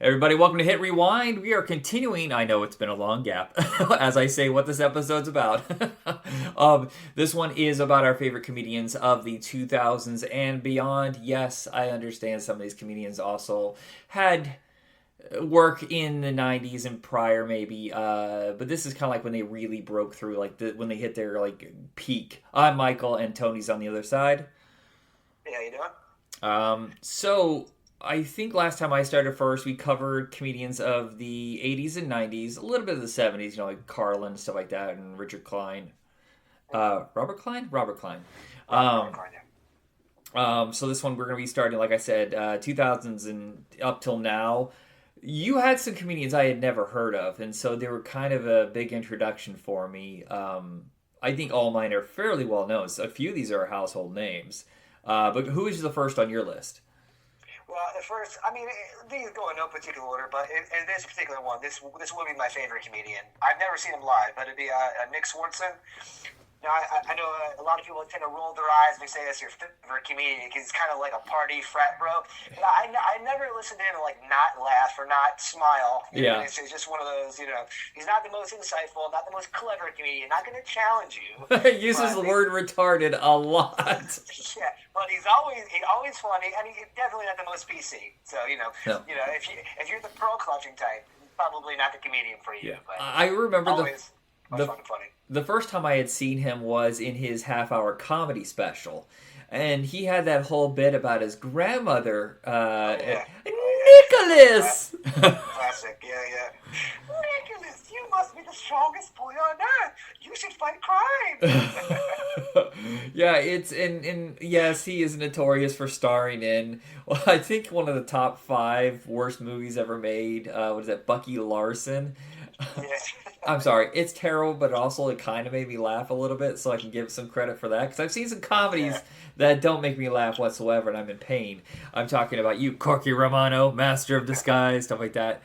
Everybody, welcome to Hit Rewind. We are continuing. I know it's been a long gap as I say what this episode's about. This one is about our favorite comedians of the 2000s and beyond. Yes, I understand some of these comedians also had work in the 90s and prior, maybe. But this is kind of like when they really broke through, like when they hit their like peak. I'm Michael, and Tony's on the other side. Hey, how you doing? So I think last time I started first, we covered comedians of the 80s and 90s, a little bit of the 70s, like Carlin, stuff like that, and Richard Klein. Robert Klein? Robert Klein. Robert Um, Carney. so this one we're going to be starting, like I said, 2000s and up till now. You had some comedians I had never heard of, and so they were kind of a big introduction for me. I think all mine are fairly well known. So a few of these are household names. But who is the first on your list? Well, at first, these go in no particular order, but in this particular one, this will be my favorite comedian. I've never seen him live, but it'd be Nick Swartzen. Now, I know a lot of people tend to roll their eyes when they say that's your favorite comedian because he's kind of like a party frat bro. But I never listened to him and like not laugh or not smile. Yeah. It's just one of those, he's not the most insightful, not the most clever comedian, not going to challenge you. He uses the word retarded a lot. Yeah, but he's always funny, and he's definitely not the most PC. So No. If you're the pearl clutching type, probably not the comedian for you. Yeah. But I remember always the fucking funny. the first time I had seen him was in his half-hour comedy special, and he had that whole bit about his grandmother, Yeah. Nicholas. Classic, yeah. Nicholas, you must be the strongest boy on earth. You should fight crime. Yeah, it's and yes, he is notorious for starring in. Well, I think one of the top 5 worst movies ever made. What is that? Bucky Larson. Yes. I'm sorry, it's terrible, but also it kind of made me laugh a little bit, so I can give some credit for that. Because I've seen some comedies that don't make me laugh whatsoever, and I'm in pain. I'm talking about you, Corky Romano, Master of Disguise, stuff like that.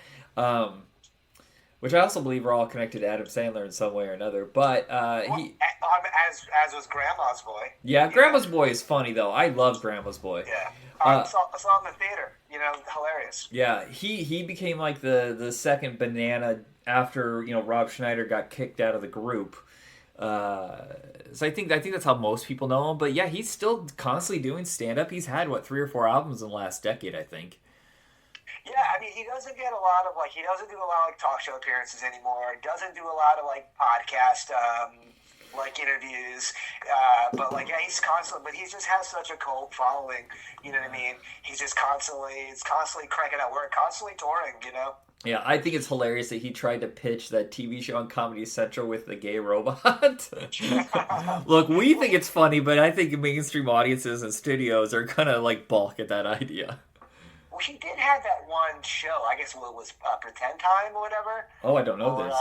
Which I also believe are all connected to Adam Sandler in some way or another. But he, as was Grandma's Boy. yeah, Grandma's Boy is funny though. I love Grandma's Boy. Yeah. I saw it in the theater. Hilarious. Yeah, he became like the second banana after Rob Schneider got kicked out of the group. So I think that's how most people know him. But yeah, he's still constantly doing stand up. He's had 3 or 4 albums in the last decade, I think. Yeah, he doesn't get a lot of he doesn't do a lot of talk show appearances anymore. Doesn't do a lot of podcast interviews. But yeah, he's constantly. But he just has such a cult following. You know what I mean? He's just constantly cranking out work, constantly touring. Yeah, I think it's hilarious that he tried to pitch that TV show on Comedy Central with the gay robot. Look, we think it's funny, but I think mainstream audiences and studios are gonna balk at that idea. Well, he did have that one show. I guess it was Pretend Time or whatever. Oh, I don't know this.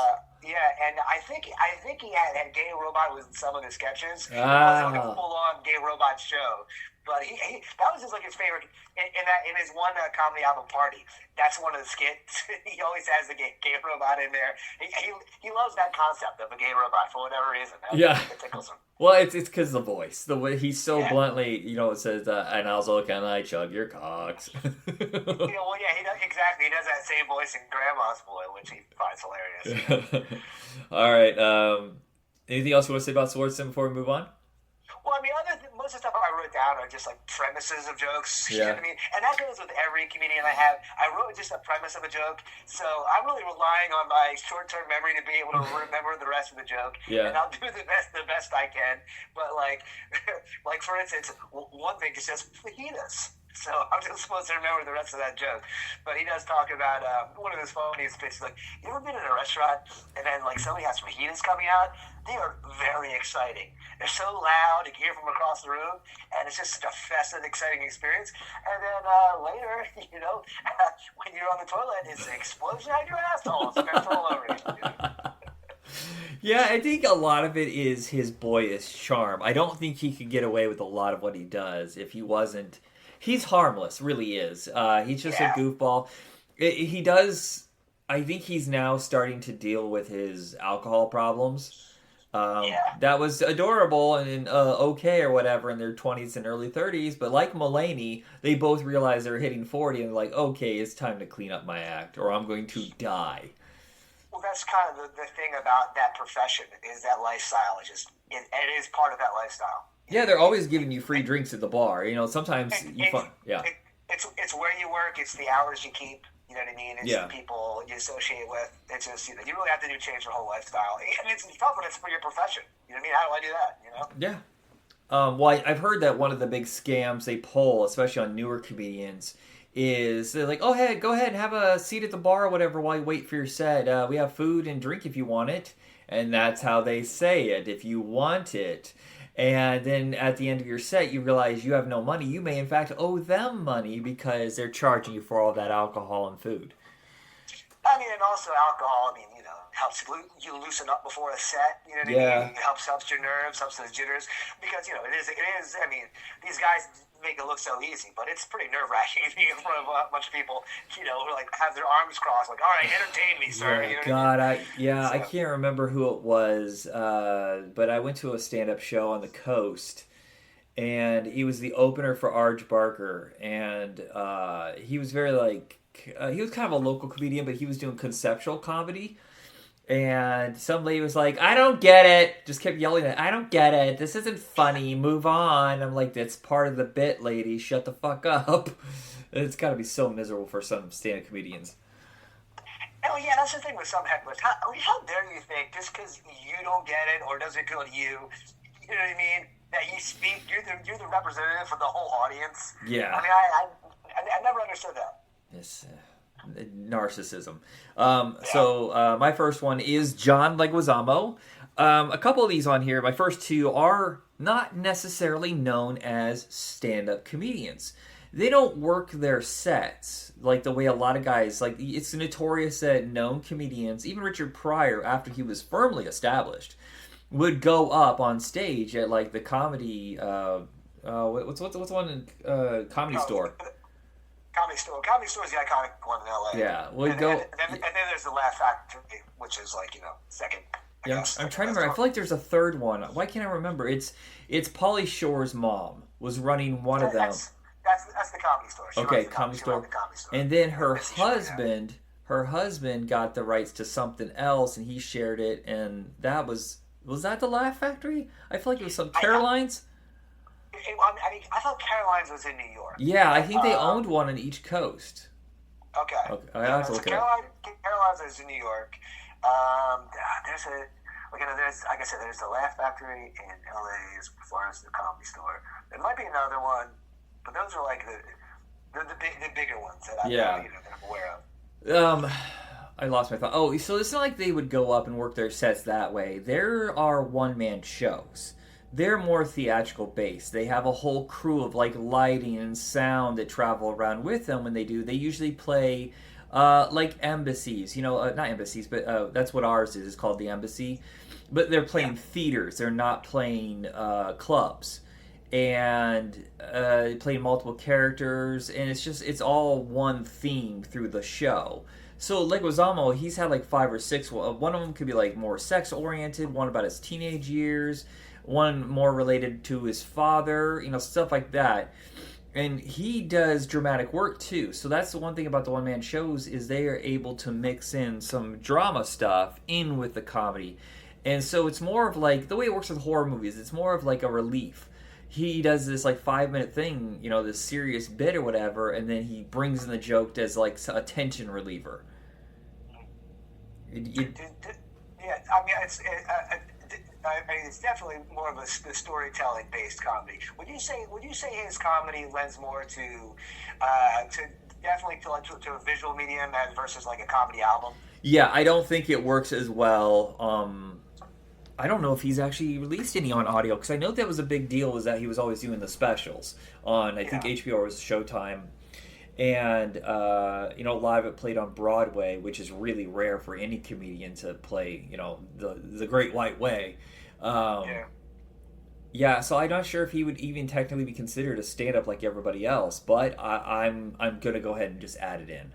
Yeah, and I think he had gay robot with some of the sketches. It Ah. wasn't a full on gay robot show, but he that was just his favorite in his one comedy album Party. That's one of the skits. He always has the gay robot in there. He loves that concept of a gay robot for whatever reason. Yeah. It tickles him. Well, it's because the voice, the way he's so Yeah. bluntly, it says, "And also can I chug your cocks?" Well, yeah, he does exactly. He does that same voice in Grandma's Boy, which he finds hilarious. All right. Anything else you want to say about Swartzen before we move on? Well, most of the stuff I wrote down are just premises of jokes. You know Yeah. what I mean? And that goes with every comedian I have. I wrote just a premise of a joke, so I'm really relying on my short-term memory to be able to remember the rest of the joke. Yeah. And I'll do the best I can. But like for instance, one thing just says fajitas. So I'm just supposed to remember the rest of that joke. But he does talk about one of his funniest bits. You ever been in a restaurant and then somebody has fajitas coming out? They are very exciting. They're so loud, you can hear from across the room, and it's just such a festive, exciting experience. And then later, when you're on the toilet, it's an explosion out your asshole. It's all over you. Yeah, I think a lot of it is his boyish charm. I don't think he could get away with a lot of what he does if he wasn't. He's harmless, really is. He's just a goofball. He does. I think he's now starting to deal with his alcohol problems. Yeah. That was adorable and okay or whatever in their 20s and early 30s, but like Mulaney, they both realize they're hitting 40 and they're like, okay, it's time to clean up my act or I'm going to die. Well, that's kind of the thing about that profession is that lifestyle. It is part of that lifestyle. Yeah, they're always giving you free drinks at the bar. You know, sometimes you find, yeah. It's where you work. It's the hours you keep. You know what I mean? It's Yeah. the people you associate with. It's just, you really have to change your whole lifestyle. And it's tough when it's for your profession. You know what I mean? How do I do that? You know? Yeah. Well, I've heard that one of the big scams they pull, especially on newer comedians, is they're like, "Oh, hey, go ahead and have a seat at the bar or whatever while you wait for your set. We have food and drink if you want it," and that's how they say it. If you want it, and then at the end of your set, you realize you have no money. You may, in fact, owe them money because they're charging you for all that alcohol and food. I mean, and also alcohol. I mean, helps you loosen up before a set. You know what I mean? It helps your nerves, helps those jitters. Because it is. I mean, these guys make it look so easy, but it's pretty nerve wracking being in front of a bunch of people. Who like have their arms crossed, like, "All right, entertain me, sir." Yeah, you know God, I mean? I can't remember who it was, but I went to a stand-up show on the coast, and he was the opener for Arj Barker, and he was very he was kind of a local comedian, but he was doing conceptual comedy. And some lady was like, "I don't get it." Just kept yelling at, "I don't get it. This isn't funny. Move on." I'm like, "That's part of the bit, lady. Shut the fuck up." It's got to be so miserable for some stand-up comedians. Oh yeah, that's the thing with some hecklers. How dare you think just because you don't get it or doesn't feel you know what I mean? That you speak, you're the representative for the whole audience. Yeah. I mean, I never understood that. Yes. Narcissism. So my first one is John Leguizamo. A couple of these on here, my first two are not necessarily known as stand-up comedians. They don't work their sets like the way a lot of guys, like it's notorious that known comedians, even Richard Pryor, after he was firmly established, would go up on stage at like the comedy, what's the one in Comedy Store? Comedy Store is the iconic one in LA. Yeah, and then there's the Laugh Factory, which is like second. Yeah, I'm trying to remember. I feel like there's a third one. Why can't I remember? It's Pauly Shore's mom was running one of them. That's the Comedy Store. Comedy Store. And then her husband got the rights to something else, and he shared it. And that was that the Laugh Factory? I feel like it was some Caroline's. I mean, I thought Caroline's was in New York. Yeah, I think they owned one on each coast. Okay. I have to look it up. Caroline's is in New York. There's like I said, there's the Laugh Factory in LA as far as the Comedy Store. There might be another one, but those are like the bigger ones that I'm aware of. I lost my thought. Oh, so it's not like they would go up and work their sets that way. There are one-man shows. They're more theatrical based. They have a whole crew of like lighting and sound that travel around with them when they do. They usually play like embassies, not embassies, but that's what ours is. It's called the Embassy. But they're playing theaters. They're not playing clubs. And playing multiple characters. And it's all one theme through the show. So Leguizamo, he's had like 5 or 6. One of them could be like more sex oriented. One about his teenage years. One more related to his father, stuff like that. And he does dramatic work too. So that's the one thing about the one-man shows is they are able to mix in some drama stuff in with the comedy. And so it's more of like, the way it works with horror movies, it's more of like a relief. He does this like 5-minute thing, this serious bit or whatever, and then he brings in the joke as like a tension reliever. Yeah, I mean, it's definitely more of a storytelling based comedy. Would you say his comedy lends more to definitely to a visual medium versus like a comedy album? Yeah, I don't think it works as well. I don't know if he's actually released any on audio because I know that was a big deal. Was that he was always doing the specials on I think HBO or Showtime. And live it played on Broadway, which is really rare for any comedian to play. The Great White Way. Yeah, so I'm not sure if he would even technically be considered a stand-up like everybody else, but I'm gonna go ahead and just add it in.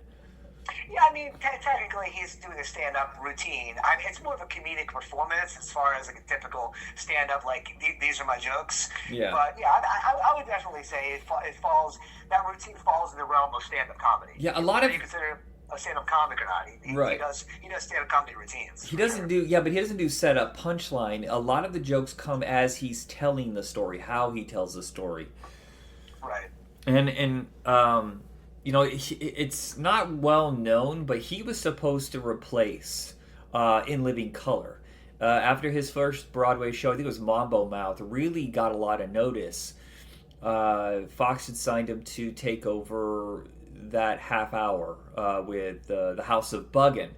Yeah, I mean, technically he's doing a stand-up routine. I mean, it's more of a comedic performance as far as like a typical stand-up, like these are my jokes. Yeah. But yeah, I would definitely say it falls, that routine falls in the realm of stand-up comedy. Yeah, a lot of you consider a stand-up comic or not. Right. He does stand-up comedy routines. He doesn't do but he doesn't do setup punchline. A lot of the jokes come as he's telling the story, how he tells the story. Right. And you know, it's not well known, but he was supposed to replace In Living Color. After his first Broadway show, I think it was Mambo Mouth, really got a lot of notice. Fox had signed him to take over that half hour with the House of Buggin',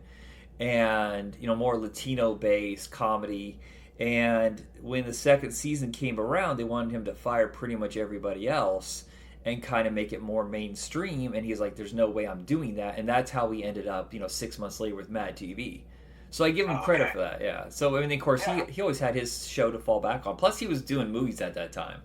and you know, more Latino-based comedy. And when the second season came around, they wanted him to fire pretty much everybody else and kind of make it more mainstream. And he's like, "There's no way I'm doing that." And that's how he ended up, you know, 6 months later with Mad TV. So I give him credit for that. Yeah. So I mean, of course, he always had his show to fall back on. Plus, he was doing movies at that time.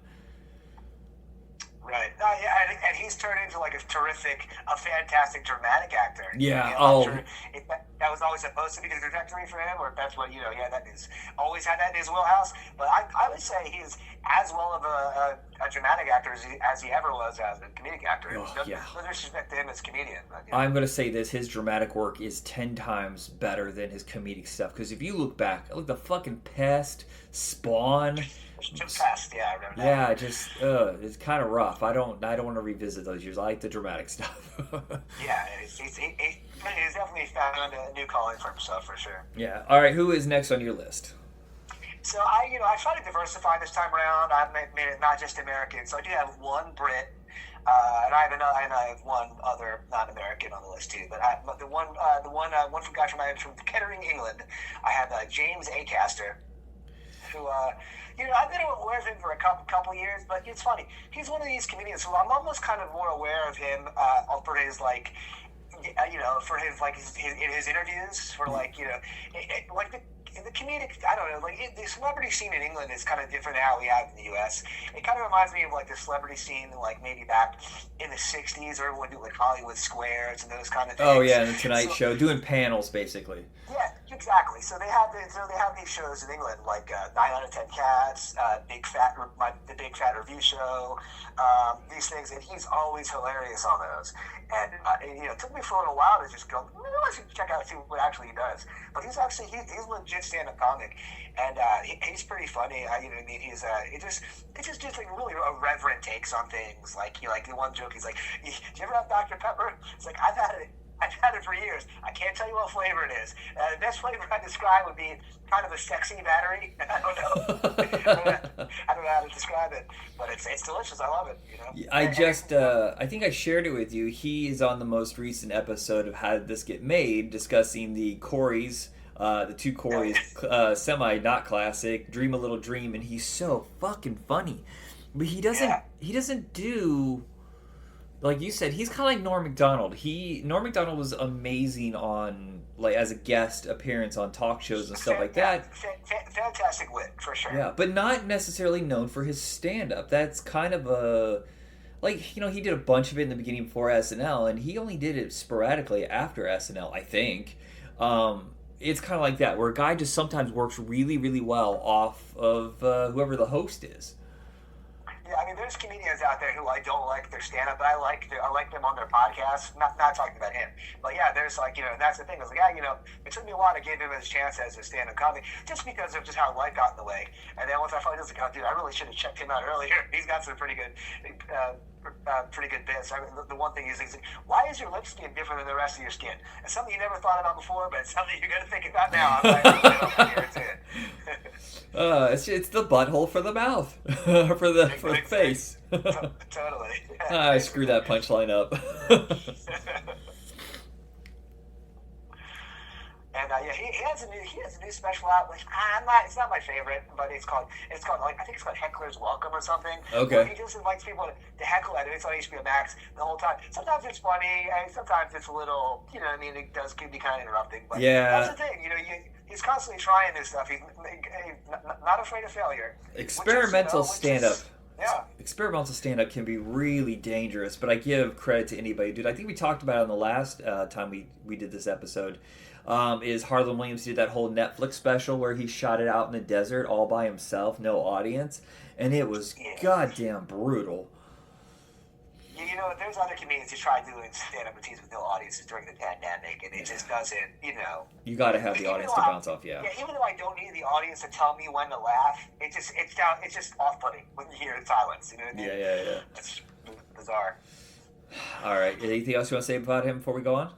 Right. Yeah, and he's turned into like a fantastic dramatic actor. Yeah. You know, sure if that was always supposed to be the trajectory for him, or if that's what, you know, that is always had that in his wheelhouse. But I would say he's as well of a dramatic actor as he ever was as a comedic actor. No disrespect to him as a comedian. But, you know. I'm going to say this: his dramatic work is 10 times better than his comedic stuff. Because if you look back, like the fucking Pest, Spawn. Pest, yeah, I remember that. Yeah, just it's kind of rough. I don't want to revisit those years. I like the dramatic stuff. Yeah, he's definitely found a new calling for himself for sure. Yeah. All right, who is next on your list? So I try to diversify this time around. I've made it not just American. So I do have one Brit, and I have one other non-American on the list too. But the one from Kettering, England. I have James Acaster, who. I've been aware of him for a couple years, but it's funny. He's one of these comedians who I'm almost kind of more aware of him for his like, for his like in his interviews, for like like the comedic. I don't know, like the celebrity scene in England is kind of different than how we have in the U.S. It kind of reminds me of like the celebrity scene like maybe back in the '60s, or everyone do like Hollywood Squares and those kind of things. Oh yeah, and the Tonight Show, doing panels basically. Yeah, exactly. So they have these shows in England like 9 out of 10 Cats, the Big Fat Review Show, these things, and he's always hilarious on those. And it took me for a little while to just go, I should check out see what actually he does. But he's a legit stand-up comic, and he's pretty funny. It's just like really irreverent takes on things. Like the one joke, he's like, "Do you ever have Dr. Pepper?" It's like, I've had it for years. I can't tell you what flavor it is. The best flavor I describe would be kind of a sexy battery. I don't know. I don't know how to describe it, but it's delicious. I love it. I think I shared it with you. He is on the most recent episode of How Did This Get Made, discussing the Corys, the two Corys, semi not classic, Dream a Little Dream, and he's so fucking funny. But he doesn't do. Like you said, he's kind of like Norm Macdonald. Norm Macdonald was amazing on like as a guest appearance on talk shows and stuff like that. Fantastic wit for sure. Yeah, but not necessarily known for his stand-up. That's kind of he did a bunch of it in the beginning before SNL, and he only did it sporadically after SNL, I think. It's kind of like that, where a guy just sometimes works really, really well off of whoever the host is. Yeah, I mean, there's comedians out there who I don't like their stand-up, but I like them on their podcast. Not talking about him, but yeah, there's like, and that's the thing. I was like, it took me a while to give him his chance as a stand-up comic, just because of just how life got in the way. And then once I finally was like, oh, dude, I really should have checked him out earlier. He's got some pretty good bits. I mean, the one thing is, why is your lip skin different than the rest of your skin? It's something you never thought about before, but it's something you're going to think about now. I'm like, it's the butthole for the mouth, for the face. Totally. I screwed that punchline up. And he has a new special out, which it's not my favorite, but it's called like, I think it's called Heckler's Welcome or something. Okay. He just invites people to heckle at it. It's on HBO Max the whole time. Sometimes it's funny, and sometimes it's a little, it can be kind of interrupting. But that's the thing, he's constantly trying this stuff. He's not afraid of failure. Experimental stand-up. Yeah. experimental stand-up can be really dangerous, but I give credit to anybody. Dude, I think we talked about it on the last time we did this episode. Is Harlan Williams did that whole Netflix special where he shot it out in the desert all by himself, no audience, and it was goddamn brutal. You know, there's other comedians who tried doing stand-up routines with no audiences during the pandemic, and it just doesn't, you know. You got to have the audience to bounce off, yeah. Yeah, even though I don't need the audience to tell me when to laugh, it's just off-putting when you hear silence. You know what I mean? Yeah. It's bizarre. All right. Anything else you want to say about him before we go on?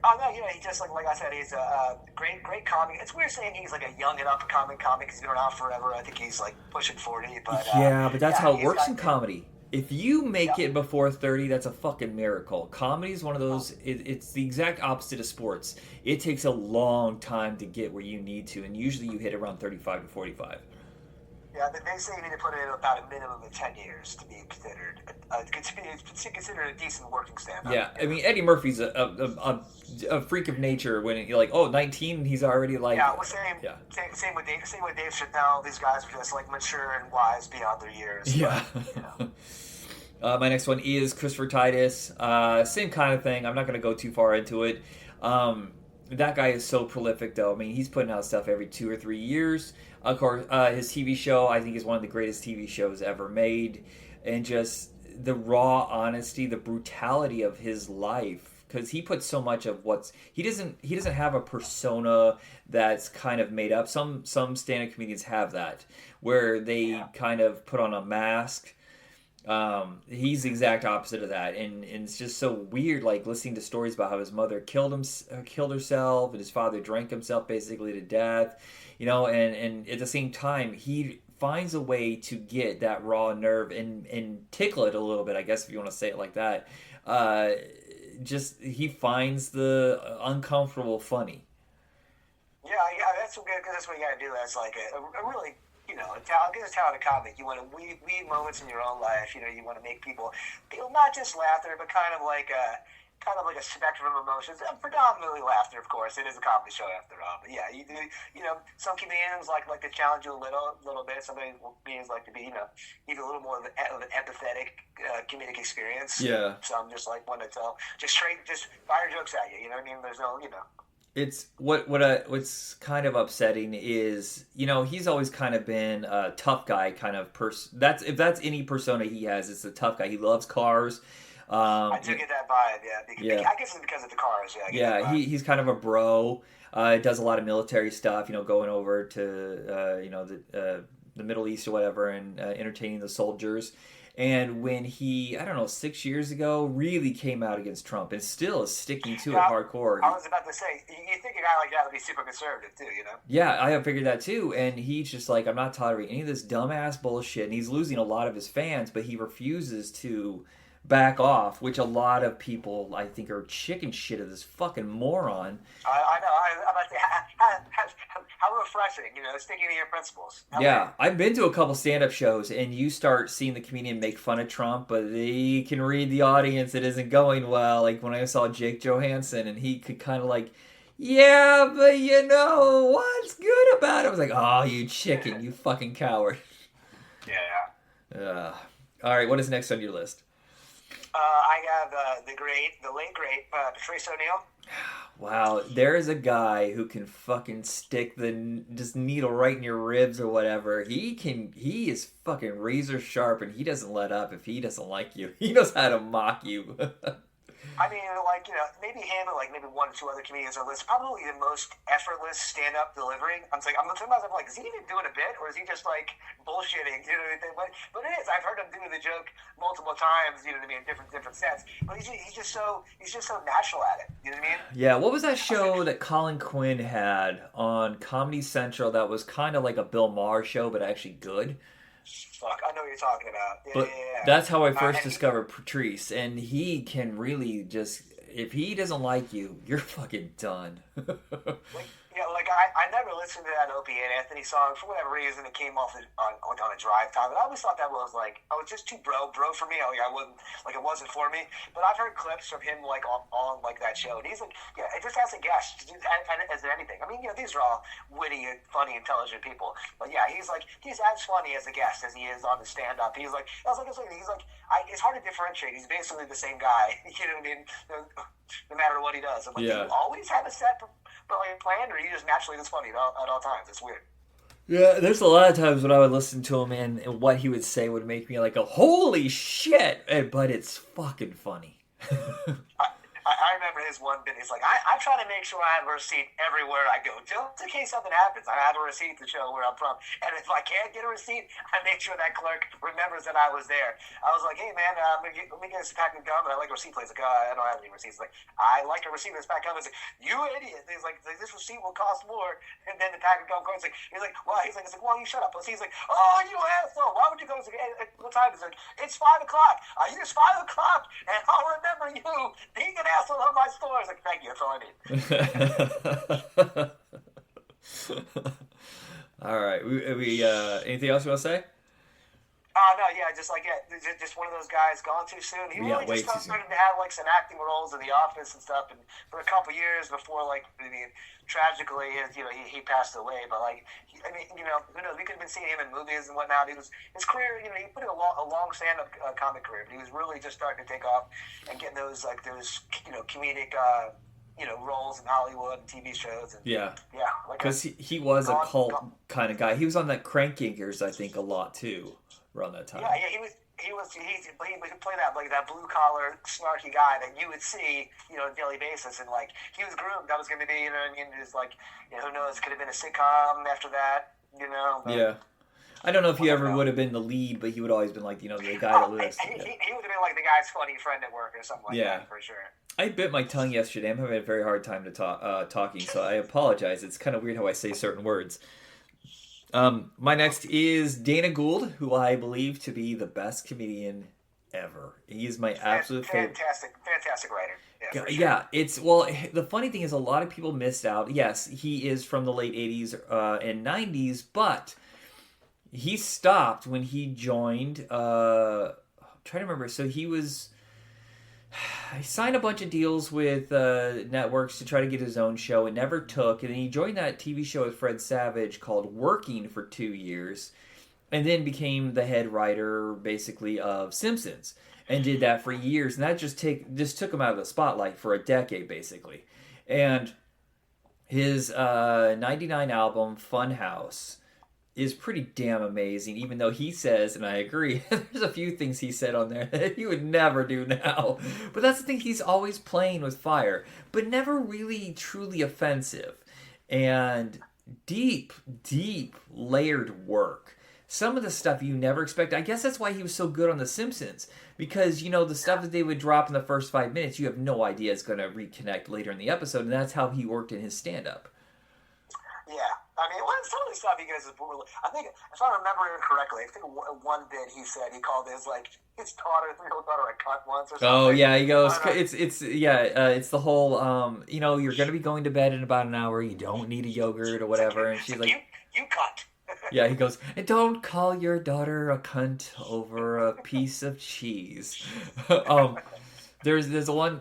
Oh no, you know, he just like I said, he's a great comic. It's weird saying he's like a young and up-and-coming comic because he's been around forever. I think he's like pushing 40, but but that's how it works in comedy. If you make it before 30, that's a fucking miracle. Comedy is one of those, it's the exact opposite of sports. It takes a long time to get where you need to, and usually you hit around 35 to 45. Yeah, they say you need to put in about a minimum of 10 years to be considered a decent working stand-up. Yeah, I mean, Eddie Murphy's a freak of nature when you're like, 19, he's already like... Yeah, well, same with Dave Chappelle. These guys are just like mature and wise beyond their years. Yeah. But, you know. My next one is Christopher Titus. Same kind of thing. I'm not going to go too far into it. That guy is so prolific, though. I mean, he's putting out stuff every 2 or 3 years. Of course, his TV show, I think, is one of the greatest TV shows ever made. And just the raw honesty, the brutality of his life. Because he puts so much of he doesn't have a persona that's kind of made up. Some stand-up comedians have that, where they kind of put on a mask. He's the exact opposite of that, and it's just so weird, like listening to stories about how his mother killed herself, and his father drank himself basically to death, you know, and at the same time he finds a way to get that raw nerve and tickle it a little bit, I guess, if you want to say it like that. Just he finds the uncomfortable funny. Yeah, that's good, because that's what you got to do as like a really, you know, a talented comic. You want to weave moments in your own life. You know, you want to make people feel not just laughter, but kind of like a spectrum of emotions. And predominantly laughter, of course. It is a comedy show after all. But yeah, you do. You know, some comedians like to challenge you a little bit. Some comedians like to be, you know, even a little more of an empathetic comedic experience. Yeah. Some just like want to tell, just fire jokes at you. You know what I mean? There's no, you know. It's what's kind of upsetting is, you know, he's always kind of been a tough guy kind of person. If that's any persona he has, it's a tough guy. He loves cars. I do get that vibe, yeah. I guess it's because of the cars, yeah. He's kind of a bro. Does a lot of military stuff, you know, going over to you know, the Middle East or whatever, and entertaining the soldiers. And when he, I don't know, 6 years ago, really came out against Trump and still is sticking to it hardcore. I was about to say, you think a guy like that would be super conservative too, you know? Yeah, I have figured that too. And he's just like, I'm not tolerating any of this dumbass bullshit. And he's losing a lot of his fans, but he refuses to back off, which a lot of people, I think, are chicken shit of this fucking moron. I know. I'm about to say, how refreshing, you know, sticking to your principles. I've been to a couple stand-up shows, and you start seeing the comedian make fun of Trump, but he can read the audience. It isn't going well. Like when I saw Jake Johansson, and he could kind of like, yeah, but you know, what's good about it? I was like, oh, you chicken, you fucking coward. Yeah. All right, what is next on your list? I have the late great Patrice O'Neal. Wow, there is a guy who can fucking stick the needle right in your ribs or whatever. He is fucking razor sharp, and he doesn't let up if he doesn't like you. He knows how to mock you. I mean, like, you know, maybe him and like maybe one or two other comedians on the list, probably the most effortless stand-up delivering. I'm like, is he even doing a bit, or is he just like bullshitting? You know what I mean? But it is. I've heard him do the joke multiple times. You know what I mean? In different sets. But he's just so natural at it. You know what I mean? Yeah. What was that show that Colin Quinn had on Comedy Central that was kind of like a Bill Maher show, but actually good? Fuck, I know what you're talking about. Yeah. That's how I first discovered Patrice, and he can really just, if he doesn't like you, you're fucking done. Like I never listened to that Opie and Anthony song for whatever reason. It came off on a drive time, and I always thought that was like, oh, it's just too bro for me. I wouldn't like it wasn't for me. But I've heard clips from him like on like that show, and he's like, yeah, it just as a guest, as anything. I mean, these are all witty, funny, intelligent people, but yeah, he's as funny as a guest as he is on the stand up. He's like, it's hard to differentiate. He's basically the same guy. You know what I mean? No matter what he does. I'm like, do you always have a set planned, or are you just naturally this funny at all times? It's weird. Yeah, there's a lot of times when I would listen to him and what he would say would make me like a holy shit, but it's fucking funny. I remember his one bit. He's like, I try to make sure I have a receipt everywhere I go, just in case something happens. I have a receipt to show where I'm from, and if I can't get a receipt, I make sure that clerk remembers that I was there. I was like, hey man, let me get this pack of gum, and I like a receipt, please. Like, I don't have any receipts. Like, I like a receipt for this pack of gum. He's like, you idiot. He's like, this receipt will cost more, and then the pack of gum goes. He's like, why? He's like, well, you shut up. He's like, oh, you asshole. Why would you go? He's like, hey, what time is it? It's 5 o'clock. I use 5 o'clock, and I'll remember you being an asshole on my store. I was like, thank you, that's all I need. All right. We anything else you want to say? No, yeah, just one of those guys gone too soon. He really just started to have like some acting roles in The Office and stuff, and for a couple years before, tragically, he passed away. But who knows? We could have been seeing him in movies and whatnot. His career, he put in a long stand-up comic career, but he was really just starting to take off and getting those comedic. Roles in Hollywood and TV shows. And, because he was a cult kind of guy. He was on that Crank Yankers, I think, a lot too around that time. Yeah, he played that blue collar snarky guy that you would see on a daily basis, and he was groomed. That was going to be just who knows, could have been a sitcom after that. But, yeah. I don't know if he ever would have been the lead, but he would always been the guy that lives. He would have been like the guy's funny friend at work or something like that, for sure. I bit my tongue yesterday. I'm having a very hard time to talking, so I apologize. It's kind of weird how I say certain words. My next is Dana Gould, who I believe to be the best comedian ever. He's my absolute favorite. Fantastic writer. Yeah, the funny thing is a lot of people missed out. Yes, he is from the late 80s and 90s, but he stopped when he joined, I'm trying to remember. So he signed a bunch of deals with networks to try to get his own show. It never took. And then he joined that TV show with Fred Savage called Working for 2 years. And then became the head writer, basically, of Simpsons. And did that for years. And that just took him out of the spotlight for a decade, basically. And his 99 album, Funhouse, is pretty damn amazing, even though he says, and I agree, there's a few things he said on there that he would never do now. But that's the thing, he's always playing with fire, but never really truly offensive. And deep, deep layered work. Some of the stuff you never expect. I guess that's why he was so good on The Simpsons. Because, the stuff that they would drop in the first 5 minutes, you have no idea it's going to reconnect later in the episode. And that's how he worked in his stand-up. Yeah. I mean, some of the stuff he guys is brutal. I think, if I remember it correctly, I think one bit he said he called his real daughter a cunt once or something. Oh yeah, he goes. It's the whole. You're gonna be going to bed in about an hour. You don't need a yogurt or whatever. And she's like, you cunt. Yeah, he goes, and don't call your daughter a cunt over a piece of cheese. There's the one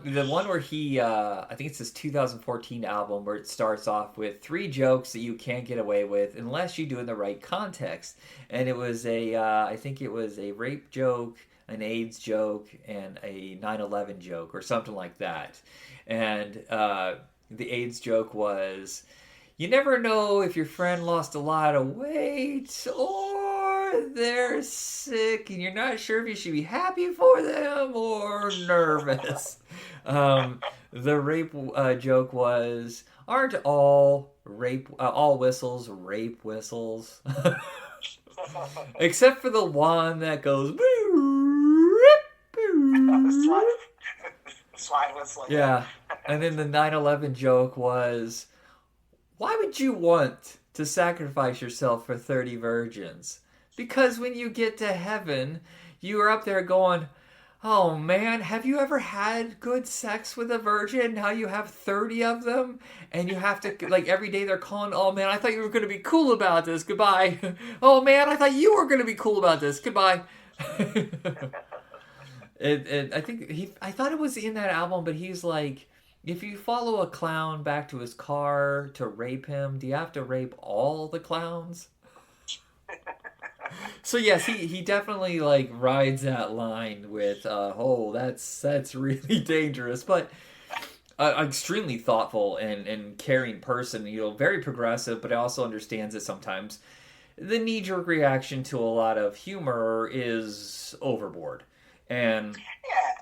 where he I think it's his 2014 album where it starts off with 3 jokes that you can't get away with unless you do it in the right context, and it was I think it was a rape joke, an AIDS joke, and a 9/11 joke or something like that, and the AIDS joke was, you never know if your friend lost a lot of weight or they're sick and you're not sure if you should be happy for them or nervous. The rape joke was, aren't all whistles rape whistles? Except for the one that goes slide whistle. Yeah. And then the 9/11 joke was, why would you want to sacrifice yourself for 30 virgins? Because when you get to heaven, you are up there going, Oh man, have you ever had good sex with a virgin? Now you have 30 of them and you have to like every day they're calling, "Oh man, I thought you were going to be cool about this. Goodbye." "Oh man, I thought you were going to be cool about this. Goodbye." I think I thought it was in that album, but he's like, if you follow a clown back to his car to rape him, do you have to rape all the clowns? So yes, he definitely like rides that line with oh that's really dangerous, but extremely thoughtful and caring person. Very progressive, but also understands that sometimes the knee jerk reaction to a lot of humor is overboard, and Yeah.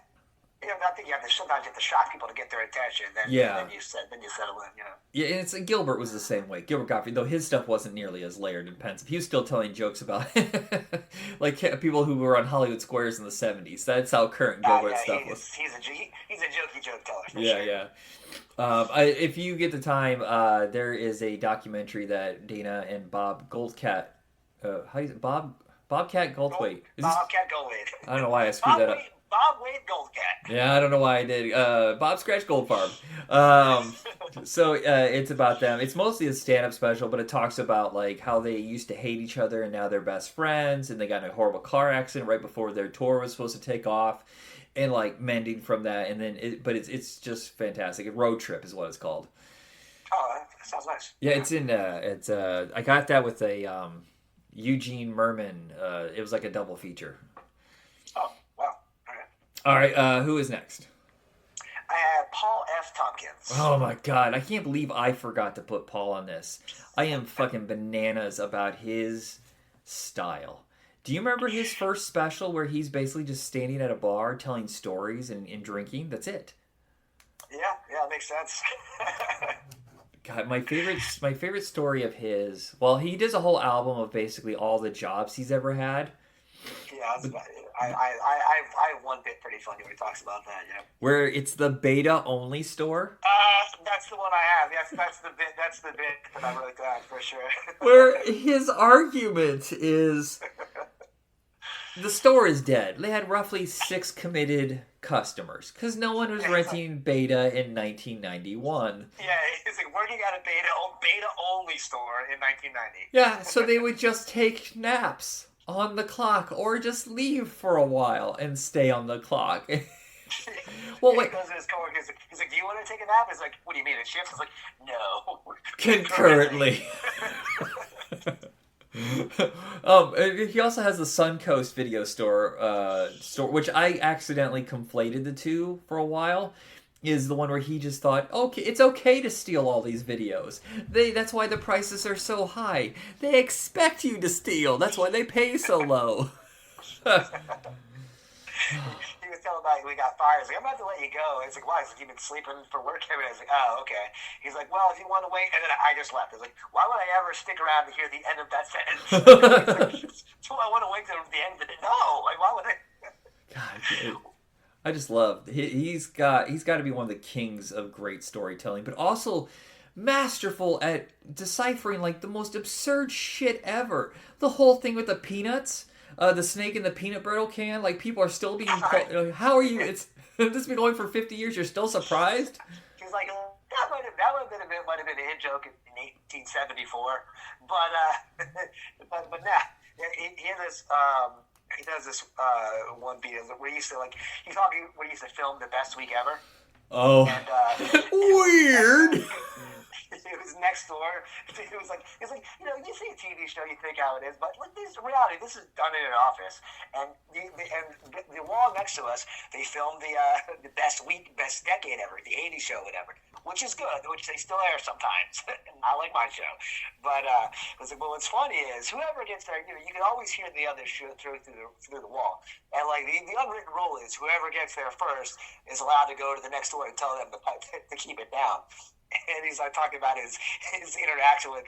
I think you have to sometimes you have to shock people to get their attention. yeah. Then you settle in. Yeah, and Gilbert was the same way. Gilbert Gottfried, though his stuff wasn't nearly as layered and pensive. He was still telling jokes about like people who were on Hollywood Squares in the '70s. That's how current Gilbert stuff was. He's a jokey joke teller. For Yeah, sure. yeah. If you get the time, there is a documentary that Dana and Bob Goldcat, how is it? Bobcat Goldthwait. Bobcat Goldthwait. I don't know why I screwed that up. Bob Wade Goldcat. Yeah, I don't know why I did. Bob Scratch Goldfarb. So it's about them. It's mostly a stand-up special, but it talks about like how they used to hate each other and now they're best friends, and they got in a horrible car accident right before their tour was supposed to take off, and like mending from that. And then, it's just fantastic. Road Trip is what it's called. Oh, that sounds nice. Yeah, it's in. I got that with a Eugene Merman. It was like a double feature. Oh, wow. All right, who is next? I have Paul F. Tompkins. Oh my god, I can't believe I forgot to put Paul on this. I am fucking bananas about his style. Do you remember his first special where he's basically just standing at a bar telling stories and drinking? That's it. Yeah, it makes sense. God, my favorite story of his. Well, he does a whole album of basically all the jobs he's ever had. Yeah, that's about it. I have one bit pretty funny where he talks about that. Yeah. Where it's the beta only store. That's the one I have. Yes, that's the bit. That's the bit that I wrote down for sure. Where his argument is the store is dead. They had roughly 6 committed customers because no one was renting beta in 1991. Yeah, he's like working at a beta only store in 1990. Yeah, so they would just take naps on the clock or just leave for a while and stay on the clock. Well, wait. He goes to his coworkers. He's like, "Do you want to take a nap?" He's like, "What do you mean, a shift?" He's like, "No, concurrently." He also has the Suncoast video store, which I accidentally conflated the two for a while. Is the one where he just thought, okay, it's okay to steal all these videos. That's why the prices are so high. They expect you to steal. That's why they pay so low. He was telling about we got fired. He's like, "I'm about to let you go." It's like, "Why?" He's like, "You've been sleeping for work every day." I was like, "Oh, okay." He's like, "Well, if you want to wait," and then I just left. I was like, "Why would I ever stick around to hear the end of that sentence?" So I want to wait till the end of it. No, like why would I? God, I just love he's got to be one of the kings of great storytelling, but also masterful at deciphering like the most absurd shit ever. The whole thing with the peanuts. The snake in the peanut brittle can, like people are still being called, how are you? It's this has been going for 50 years. You're still surprised? He's like, that might have been a hit joke in 1874, but nah. He does this one beat where he used to where he used to film the best week ever. Oh, and, weird. It was next door. It was like you see a TV show, you think how it is, but like this reality, this is done in an office, and the wall next to us, they filmed the best decade ever, the '80s show, whatever, which is good, which they still air sometimes. I like my show, but it's like, well, what's funny is whoever gets there, you can always hear the other show through the wall, and like the unwritten rule is whoever gets there first is allowed to go to the next door and tell them to keep it down. And he's like talking about his interaction with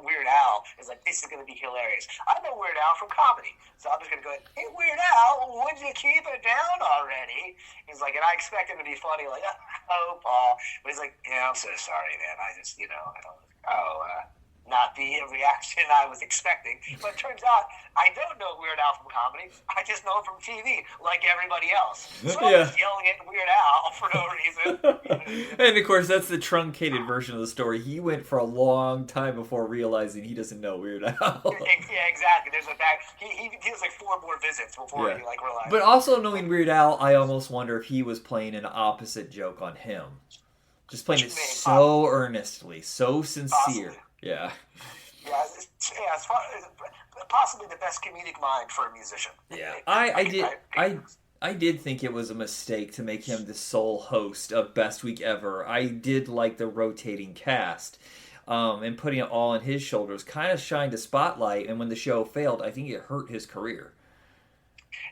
Weird Al. He's like, this is going to be hilarious. I know Weird Al from comedy, so I'm just going to go, "Hey, Weird Al, would you keep it down already?" He's like, and I expect him to be funny, like, "Oh, Paul," but he's like, "Yeah, I'm so sorry, man. I just, I don't. Oh, not the reaction I was expecting. But it turns out I don't know Weird Al from comedy. I just know him from TV, like everybody else. So I'm just yelling at Weird Al for no reason. And of course, that's the truncated version of the story. He went for a long time before realizing he doesn't know Weird Al. Yeah, exactly. There's a back. He has like 4 more visits before he like realized. But also knowing Weird Al, I almost wonder if he was playing an opposite joke on him. Just playing it so earnestly, so sincere. Possibly. Yeah. Yeah, as far as possibly the best comedic mind for a musician. Yeah, I did think it was a mistake to make him the sole host of Best Week Ever. I did like the rotating cast, and putting it all on his shoulders kind of shined a spotlight. And when the show failed, I think it hurt his career.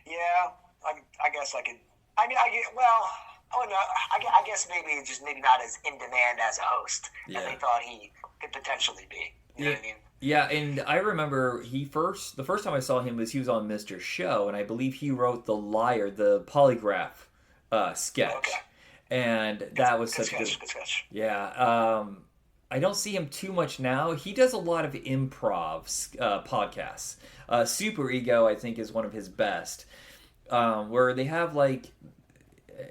Yeah, I guess I could. I mean, I guess maybe not as in demand as a host as they thought he could potentially be. You know what I mean? Yeah, and I remember the first time I saw him was he was on Mr. Show, and I believe he wrote The Liar, the polygraph sketch. Okay. And that was such a good sketch. Yeah. I don't see him too much now. He does a lot of improv podcasts. Super Ego, I think, is one of his best, where they have like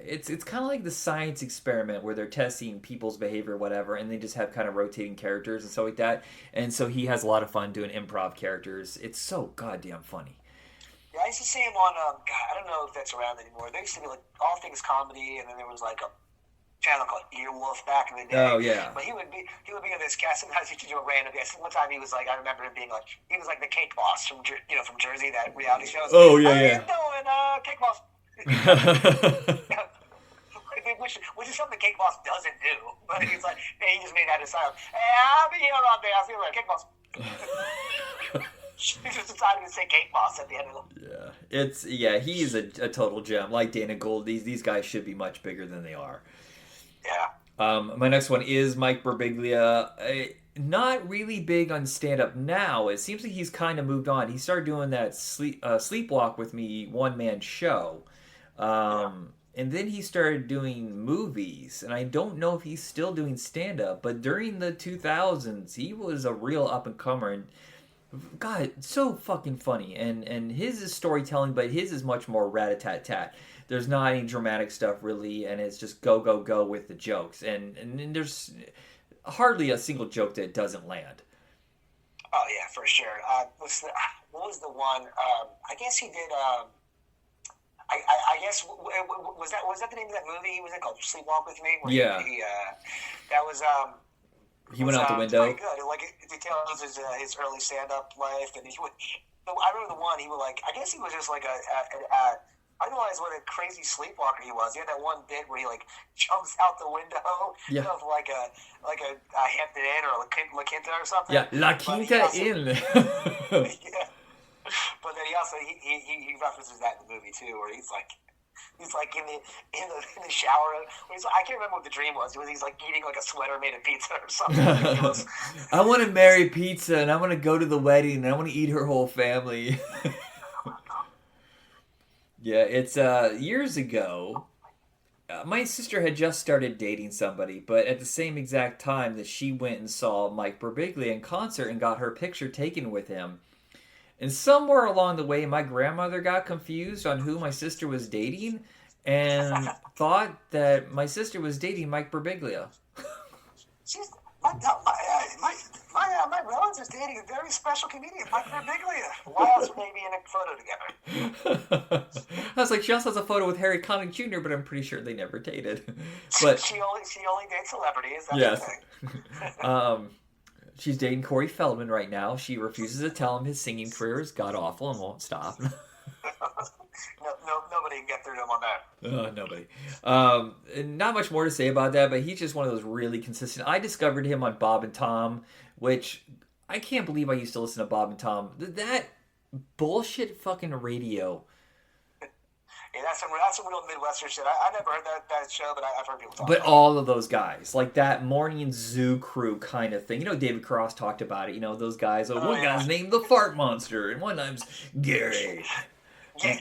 it's kind of like the science experiment where they're testing people's behavior or whatever, and they just have kind of rotating characters and stuff like that. And so he has a lot of fun doing improv characters. It's so goddamn funny. Yeah, I used to see him on I don't know if that's around anymore. There used to be like All Things Comedy, and then there was like a channel called Earwolf back in the day. Oh yeah. But he would be in this cast. Sometimes he could do a random guest. One time he was like, I remember him being like, he was like the Cake Boss from Jersey, that reality show. Oh yeah, How you doing, Cake Boss? which is something Cake Boss doesn't do. But he's like, he just made that his style. Hey, I'll be here all day. I'll see you later, Cake Boss. He just decided to say Cake Boss at the end of the. Yeah, he's a total gem. Like Dana Gould, these guys should be much bigger than they are. Yeah. My next one is Mike Birbiglia. Not really big on stand-up now. It seems like he's kind of moved on. He started doing that Sleepwalk with Me one-man show. And then he started doing movies. And I don't know if he's still doing stand-up. But during the 2000s, he was a real up-and-comer. And God, so fucking funny. And his is storytelling, but his is much more rat-a-tat-tat. There's not any dramatic stuff, really. And it's just go, go, go with the jokes. And there's hardly a single joke that doesn't land. Oh yeah, for sure. What was the one? I guess he did. I guess was that the name of that movie? He was in called Sleepwalk with Me. Where yeah. That was. He went out the window. Pretty good. Like it details his early stand-up life, and he would. I remember the one he would like. I guess he was just like I realized what a crazy sleepwalker he was. He had that one bit where he like jumps out the window of like a Hampton Inn or La Quinta or something. Yeah, La Quinta Inn. Yeah. But then he references that in the movie too, where he's like in the shower. I can't remember what the dream was. He's like eating like a sweater made of pizza or something. I want to marry pizza, and I want to go to the wedding, and I want to eat her whole family. Yeah, it's years ago. My sister had just started dating somebody, but at the same exact time that she went and saw Mike Birbiglia in concert and got her picture taken with him. And somewhere along the way, my grandmother got confused on who my sister was dating and thought that my sister was dating Mike Birbiglia. My relative's dating a very special comedian, Mike Birbiglia. Why else would they be in a photo together? I was like, she also has a photo with Harry Connick Jr., but I'm pretty sure they never dated. But she only dates celebrities. That's yes. The thing. She's dating Corey Feldman right now. She refuses to tell him his singing career is god-awful and won't stop. Nobody can get through to him on that. Nobody. Not much more to say about that, but he's just one of those really consistent. I discovered him on Bob and Tom, which I can't believe I used to listen to Bob and Tom. That bullshit fucking radio. Yeah, that's some real Midwestern shit. I never heard that show, but I've heard people talk about it. But all of those guys, like that morning zoo crew kind of thing. You know, David Cross talked about it. You know, those guys. One guy's named the Fart Monster, and one name's Gary. Goober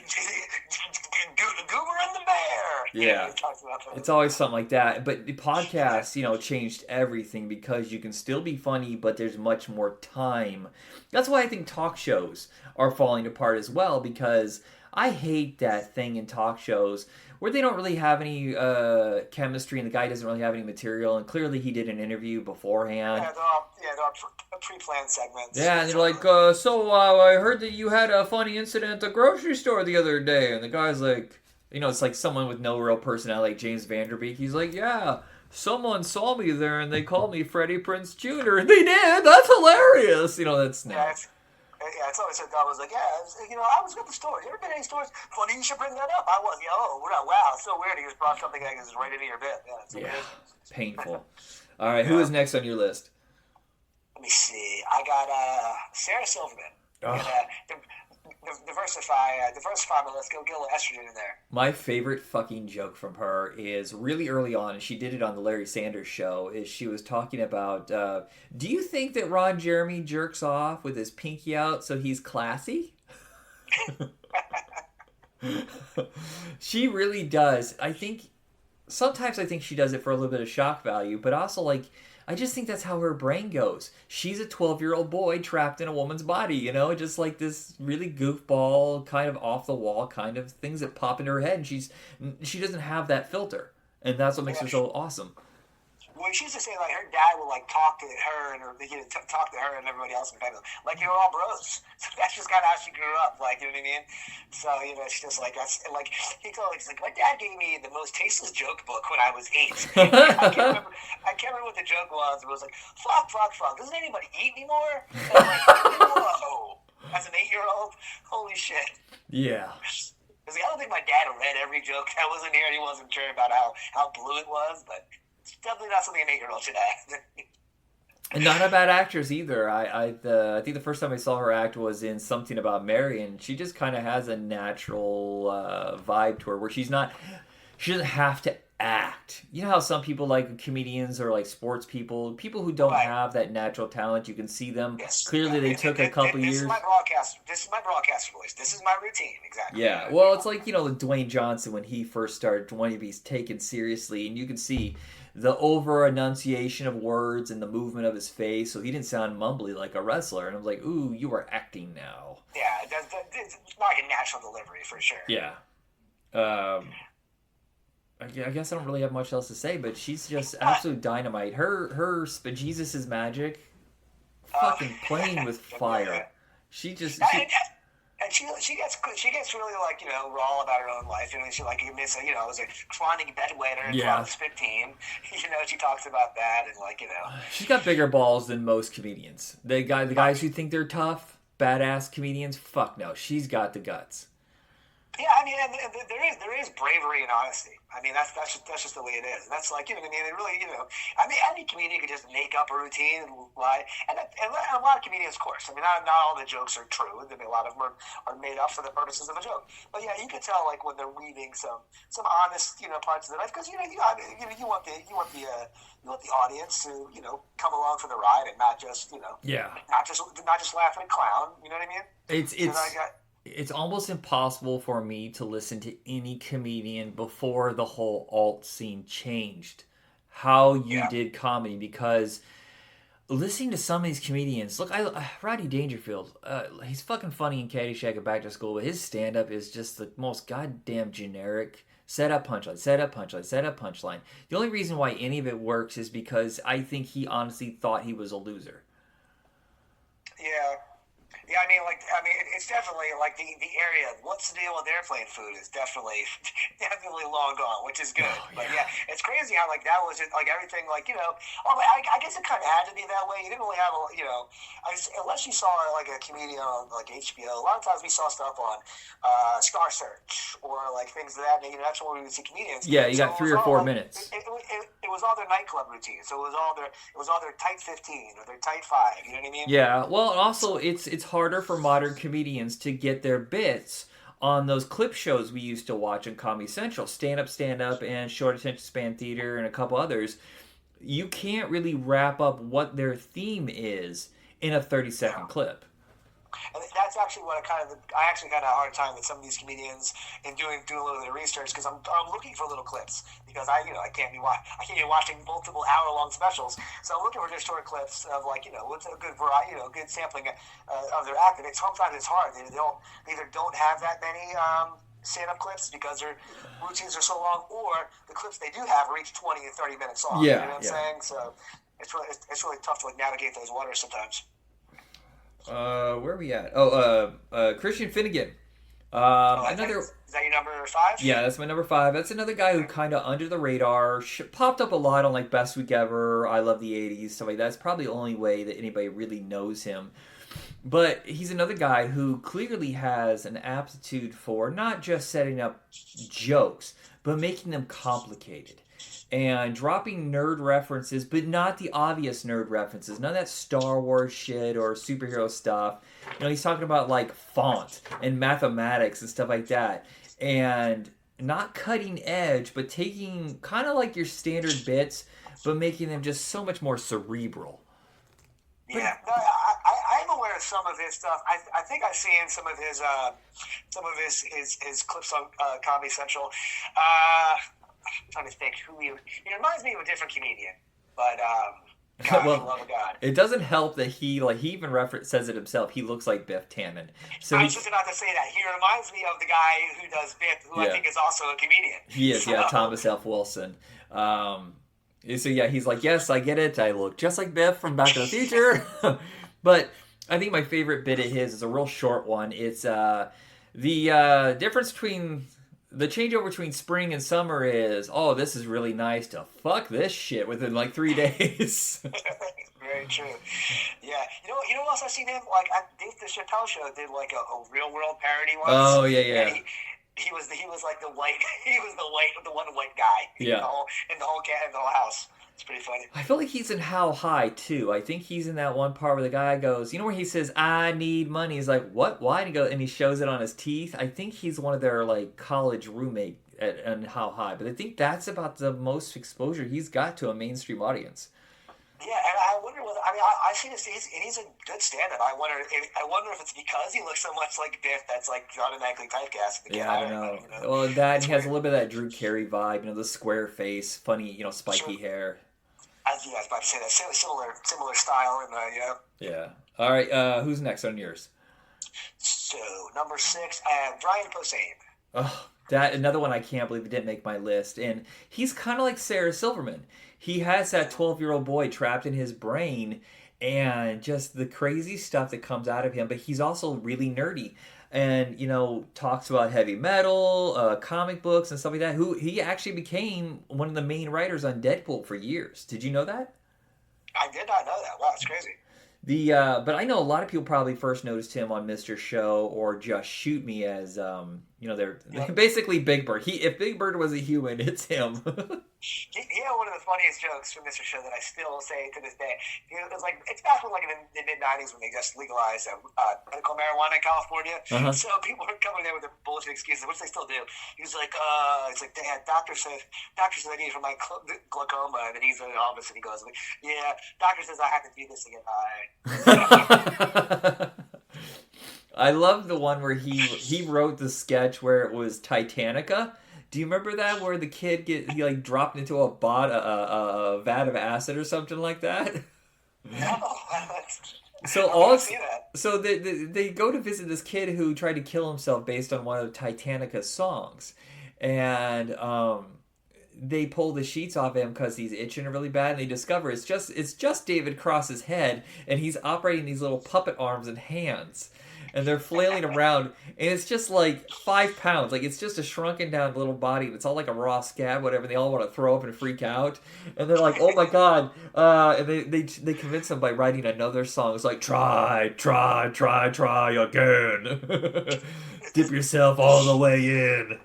and the Bear. Yeah. He talks about that. It's always something like that. But the podcast, changed everything because you can still be funny, but there's much more time. That's why I think talk shows are falling apart as well, because I hate that thing in talk shows where they don't really have any chemistry and the guy doesn't really have any material, and clearly he did an interview beforehand. They're all pre-planned segments. Yeah, and they're like, so I heard that you had a funny incident at the grocery store the other day, and the guy's like, it's like someone with no real personality, like James Vanderbeek. He's like, yeah, someone saw me there and they called me Freddie Prinze Jr. They did. That's hilarious. That's yeah. It's always so dumb. I was like, I was at the store. You ever been to any stores? Funny you should bring that up. I was. Wow, it's so weird. He just brought something like this right into your bit. Yeah, painful. All right, who is next on your list? Let me see. I got Sarah Silverman. Diversify my list. Get a little estrogen in there. My favorite fucking joke from her is really early on, and she did it on the Larry Sanders Show, is she was talking about, do you think that Ron Jeremy jerks off with his pinky out so he's classy? She really does. Sometimes I think she does it for a little bit of shock value, but also, I just think that's how her brain goes. She's a 12-year-old boy trapped in a woman's body, just like this really goofball, kind of off-the-wall kind of things that pop into her head, and she doesn't have that filter, and that's what makes her so awesome. Well, she used to say, her dad would, talk to her and talk to her and everybody else in the family. Like, you're all bros. So that's just kind of how she grew up, you know what I mean? So, she's just that's, he's like, my dad gave me the most tasteless joke book when I was 8. I can't remember what the joke was. It was like, fuck. Doesn't anybody eat anymore? And I'm like, whoa. As an 8-year-old? Holy shit. Yeah. Because I don't think my dad read every joke that was in here. He wasn't sure about how blue it was, but it's definitely not something an 8-year-old should have. And not a bad actress either. I think the first time I saw her act was in Something About Mary, and she just kind of has a natural vibe to her where she doesn't have to act. You know how some people, comedians or sports people who don't have that natural talent, you can see them. Yes. Clearly they took a couple years. This is my broadcast voice. This is my routine, exactly. Yeah, well, it's like, Dwayne Johnson when he first started wanting to be taken seriously, and you can see the over-enunciation of words and the movement of his face, so he didn't sound mumbly like a wrestler. And I'm like, ooh, you are acting now. Yeah, it's not like a natural delivery, for sure. Yeah. I guess I don't really have much else to say, but she's just absolute dynamite. Her Jesus is magic, fucking playing with fire. And she gets really raw about her own life. She admits was a chronic bedwetter until I was 15. She talks about that and she's got bigger balls than most comedians. The guys who think they're tough, badass comedians. Fuck no, she's got the guts. Yeah, I mean, and there is bravery and honesty. I mean, that's just the way it is. And that's it really, any comedian could just make up a routine and lie. And a lot of comedians, of course. I mean, not all the jokes are true. I mean, a lot of them are made up for the purposes of a joke. But yeah, you can tell when they're weaving some honest, parts of their life, because you want the audience to come along for the ride and not just not just laugh and clown. You know what I mean? It's almost impossible for me to listen to any comedian before the whole alt scene changed how you did comedy, because listening to some of these comedians, look, Rodney Dangerfield, he's fucking funny in Caddyshack and Back to School, but his stand-up is just the most goddamn generic. Set up punchline, set up punchline, set up punchline. The only reason why any of it works is because I think he honestly thought he was a loser. Yeah. Yeah, I mean, it's definitely the area. What's the deal with airplane food is definitely long gone, which is good. Oh, yeah. But yeah, it's crazy how that was just everything I guess it kind of had to be that way. You didn't really have unless you saw a comedian on HBO. A lot of times we saw stuff on Star Search or things of that nature. That's where we would see comedians. Yeah, you got 3 or 4 minutes. It was all their nightclub routine. So it was all their tight 15 or their tight 5. You know what I mean? Yeah. Well, also it's harder for modern comedians to get their bits on those clip shows we used to watch on Comedy Central, Stand Up, and Short Attention Span Theater, and a couple others. You can't really wrap up what their theme is in a 30-second clip. And that's actually what I actually had a hard time with some of these comedians in doing a little bit of research, because I'm looking for little clips, because I can't be watching multiple hour-long specials, so I'm looking for just short clips of, like, what's a good variety, good sampling of their act. And sometimes it's hard. They either don't have that many stand-up clips because their routines are so long, or the clips they do have are each 20 and 30 minutes long. Yeah, you know what I'm saying? So it's really tough to, like, navigate those waters sometimes. Where are we at? Christian Finnegan. Another. Is that your number 5? Yeah, that's my number 5. That's another guy who kind of under the radar, popped up a lot on like Best Week Ever, I Love the '80s, stuff like that. That's probably the only way that anybody really knows him. But he's another guy who clearly has an aptitude for not just setting up jokes, but making them complicated. And dropping nerd references, but not the obvious nerd references. None of that Star Wars shit or superhero stuff. He's talking about like font and mathematics and stuff like that. And not cutting edge, but taking kind of like your standard bits, but making them just so much more cerebral. Yeah, no, I'm aware of some of his stuff. I think I've seen some of his clips on Comedy Central. I'm trying to think who he reminds me of a different comedian, but God, well, for the love of God. It doesn't help that he even says it himself. He looks like Biff Tannen. So I was just about to say that. He reminds me of the guy who does Biff, who I think is also a comedian. He is, Thomas F. Wilson. So yeah, he's like, yes, I get it. I look just like Biff from Back to the Future. But I think my favorite bit of his is a real short one. It's the difference between the changeover between spring and summer is, this is really nice to fuck this shit within like 3 days. Very true. Yeah. You know what else I've seen him? Like, Dave the Chappelle Show did like a Real World parody once. Oh, yeah. He was like the one white guy. Yeah. In the whole house. It's pretty funny. I feel like he's in How High, too. I think he's in that one part where the guy goes, where he says, I need money. He's like, what? Why? And he shows it on his teeth. I think he's one of their, like, college roommate in How High. But I think that's about the most exposure he's got to a mainstream audience. Yeah, and I wonder whether, I see this, he's a good stand-up. I wonder if it's because he looks so much like Biff that's, like, automatically typecast. Yeah, I don't know. Well, he has a little bit of that Drew Carey vibe, the square face, funny, spiky hair. I was about to say that. Similar style. Yeah. All right, who's next on yours? So, number 6, I have Brian Posehn. Oh, another one I can't believe it didn't make my list. And he's kind of like Sarah Silverman. He has that 12-year-old boy trapped in his brain and just the crazy stuff that comes out of him. But he's also really nerdy and, talks about heavy metal, comic books and stuff like that. He actually became one of the main writers on Deadpool for years. Did you know that? I did not know that. Wow, it's crazy. But I know a lot of people probably first noticed him on Mr. Show or Just Shoot Me as, they're basically Big Bird. If Big Bird was a human, it's him. He had one of the funniest jokes from Mr. Show that I still say to this day. It's back when, like, in the mid-90s when they just legalized medical marijuana in California. Uh-huh. So people were coming there with their bullshit excuses, which they still do. He was like, Dad, doctor said I need it for my glaucoma. And then he's in the office and he goes, yeah, doctor says I have to do this to get high. I love the one where he wrote the sketch where it was Titanica. Do you remember that where the kid dropped into a vat of acid or something like that? No. So they go to visit this kid who tried to kill himself based on one of Titanica's songs, and they pull the sheets off him because he's itching really bad, and they discover it's just David Cross's head, and he's operating these little puppet arms and hands. And they're flailing around, and it's just like 5 pounds. Like, it's just a shrunken down little body, and it's all like a raw scab, whatever. And they all want to throw up and freak out. And they're like, oh my God. And they convince him by writing another song. It's like, try again. Dip yourself all the way in.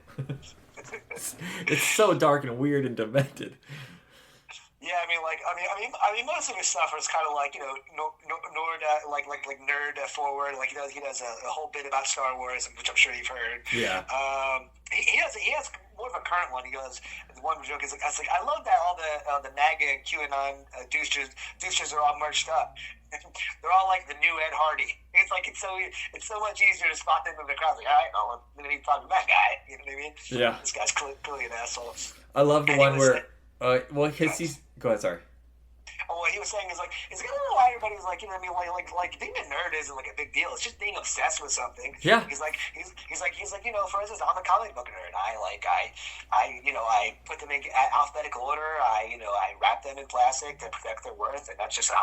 It's so dark and weird and demented. Yeah, I mean, most of his stuff is kind of like, nerd forward. Like he does a whole bit about Star Wars, which I'm sure you've heard. Yeah. He has more with a current one. He goes, the one joke is like, I love that all the MAGA QAnon douches are all merged up. They're all like the new Ed Hardy. It's so much easier to spot them in the crowd. Like, all right, well, I'm gonna be talking to that guy. You know what I mean? Yeah. This guy's clearly an asshole. I love the one where, go ahead, sorry. What he was saying is like, I don't know why everybody's like, you know what I mean, like being a nerd isn't like a big deal. It's just being obsessed with something. Yeah. He's like, you know, for instance, I'm a comic book nerd. I put them in alphabetical order. I wrap them in plastic to protect their worth, and that's just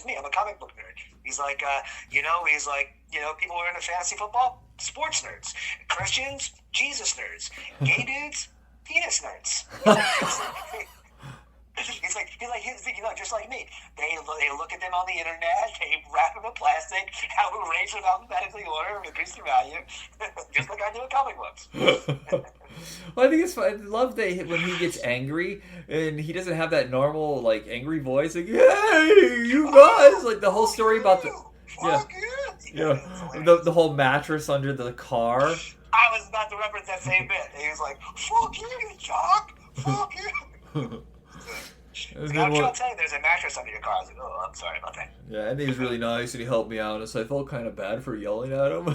me. I'm a comic book nerd. He's like, people who are into fantasy football, sports nerds. Christians, Jesus nerds. Gay dudes, penis nerds. He's like, just like me. They look at them on the internet. They wrap them in plastic. How we arrange them alphabetically order, increase their value, just like I do in comic books. Well, I think it's fun. I love that when he gets angry and he doesn't have that normal like angry voice. Like, hey, you guys! Like the whole story about the the whole mattress under the car. I was about to reference that same bit. He was like, "Fuck you, Jock! Fuck you." I'm trying to tell you, there's a mattress under your car. I was like, oh, I'm sorry about that. Yeah, and he was really nice, and he helped me out, so I felt kind of bad for yelling at him.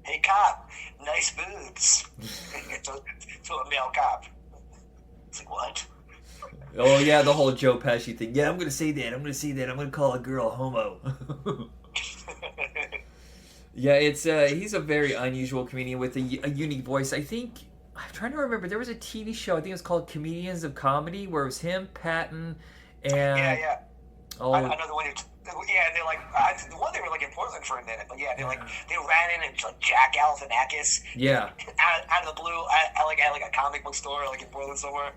Hey, cop, nice boobs. to a male cop. It's like, what? Oh, yeah, the whole Joe Pesci thing. Yeah, I'm going to say that. I'm going to call a girl homo. Yeah, he's a very unusual comedian with a unique voice. I think... I'm trying to remember. There was a TV show. I think it was called Comedians of Comedy, where it was him, Patton, and I know the one. They're like the one they were like in Portland for a minute, but they ran in and like Jack Galifianakis. Yeah. Out of the blue, at a comic book store, like in Portland somewhere.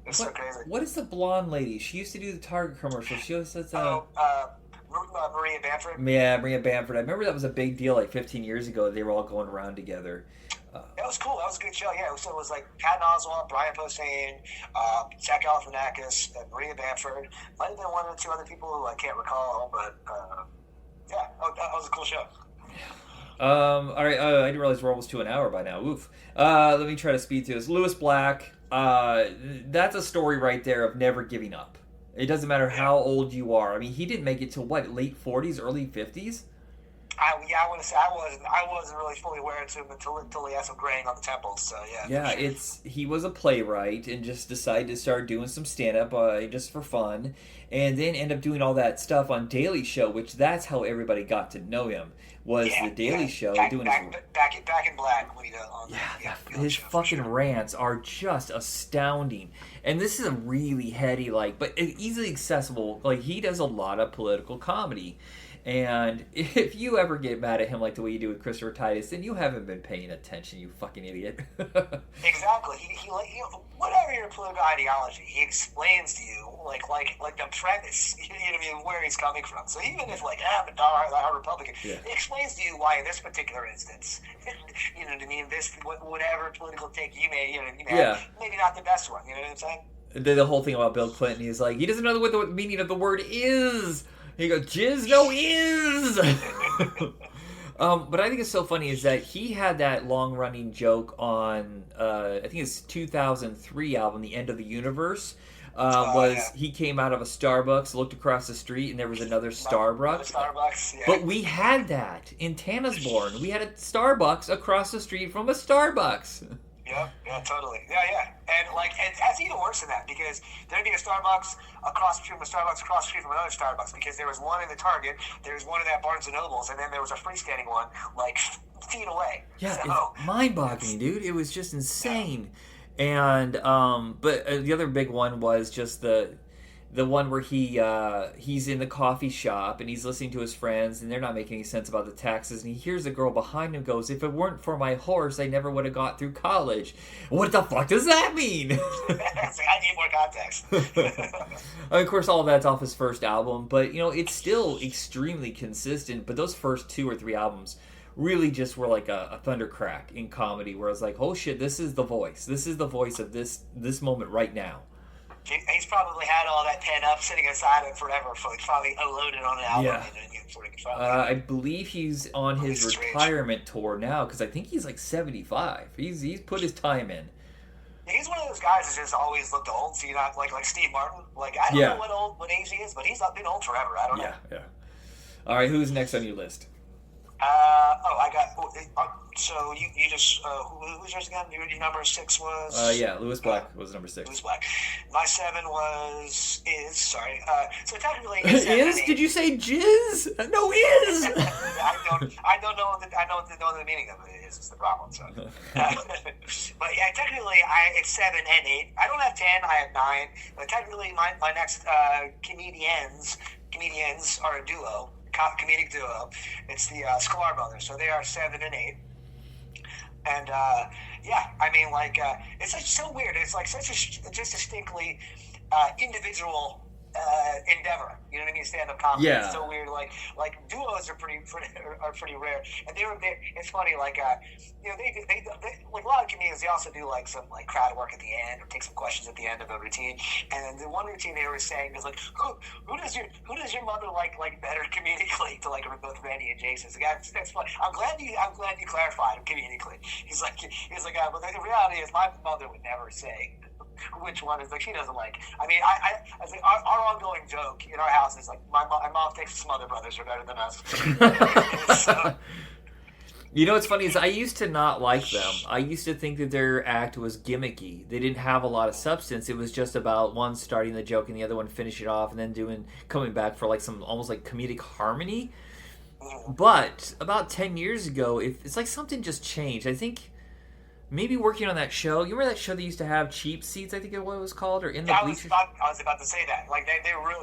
It's so crazy. What is the blonde lady? She used to do the Target commercial. She always says Maria Bamford. Yeah, Maria Bamford. I remember that was a big deal like 15 years ago. They were all going around together. That was cool. That was a good show. Yeah, so it was like Patton Oswalt, Brian Posehn, Jack Galifianakis, Maria Bamford. Might have been one or two other people who I can't recall, but that was a cool show. All right, I didn't realize we're almost to an hour by now. Oof. Let me try to speed through this. Lewis Black. That's a story right there of never giving up. It doesn't matter how old you are. I mean, he didn't make it to late 40s, early 50s. I want to say I wasn't really fully aware to him until he had some graying on the temples. So yeah. Yeah, sure. He was a playwright and just decided to start doing some stand up just for fun, and then end up doing all that stuff on Daily Show, which that's how everybody got to know him. Was the Daily Show back in black when he on his fucking rants are just astounding, and this is a really heady but easily accessible. Like he does a lot of political comedy. And if you ever get mad at him like the way you do with Christopher Titus, then you haven't been paying attention, you fucking idiot. Exactly. He whatever your political ideology, he explains to you like the premise, you know what I mean, where he's coming from. So even if I'm a Republican, he explains to you why in this particular instance, you know what I mean, this whatever political take you may have, maybe not the best one. You know what I'm saying? The whole thing about Bill Clinton, he's like, he doesn't know what the meaning of the word is. He goes, jizz no is. But I think it's so funny is that he had that long-running joke on, I think it's 2003 album, The End of the Universe, he came out of a Starbucks, looked across the street, and there was another Starbucks. But we had that in Tanasbourne. We had a Starbucks across the street from a Starbucks. Yeah, totally. Yeah. And it's even worse than that because there'd be a Starbucks across the street from another Starbucks because there was one in the Target, there was one in that Barnes & Noble's, and then there was a freestanding one feet away. Yeah, it's mind-boggling, dude. It was just insane. Yeah. And but the other big one was just the one where he's in the coffee shop and he's listening to his friends and they're not making any sense about the taxes, and he hears a girl behind him goes, "If it weren't for my horse, I never would have got through college." What the fuck does that mean? I need more context. Of course, all of that's off his first album, but it's still extremely consistent. But those first 2 or 3 albums really just were like a thundercrack in comedy, where I was like, oh shit, this is the voice. This is the voice of this moment right now. He's probably had all that pen up sitting inside him forever. So it's probably unloaded on an album. Yeah. And sort of I believe he's on his strange. retirement tour now because I think he's like 75. He's put his time in. He's one of those guys that just always looked old. So you're not like Steve Martin. Like I don't know what age he is, but he's not been old forever. I don't know. Yeah. All right, who's next on your list? I got. So you just who's yours again? Your number 6 was. Lewis Black was number 6. Lewis Black. My 7 is sorry. So technically, Did you say jizz? No, is. I don't know. Know the meaning of it is the problem. So, but yeah, technically, it's 7 and 8. I don't have 10. I have 9. But technically, my next comedians are a duo. Comedic duo. It's the Sklar brothers, so they are 7 and 8. And I mean, like it's like so weird. It's like such a just distinctly individual endeavor. You know what I mean? Stand-up comedy. Yeah. It's so weird. Like duos are pretty rare. And they were there. It's funny. Like they like a lot of comedians. They also do like some like crowd work at the end or take some questions at the end of a routine. And the one routine they were saying is like, who does your mother like better comedically to like both Randy and Jason? So that's funny. I'm glad you clarified comedically. He's like, but the reality is my mother would never say which one is like she doesn't like. I mean, I think our ongoing joke in our house is like my mom thinks some other brothers are better than us. So, you know what's funny is I used to not like them. I used to think that their act was gimmicky. They didn't have a lot of substance. It was just about one starting the joke and the other one finish it off and then coming back for like some almost like comedic harmony. But about 10 years ago, it's like something just changed. I think maybe working on that show. You remember that show they used to have cheap seats? I think it was called, or in the bleachers. I was about to say that. Like they were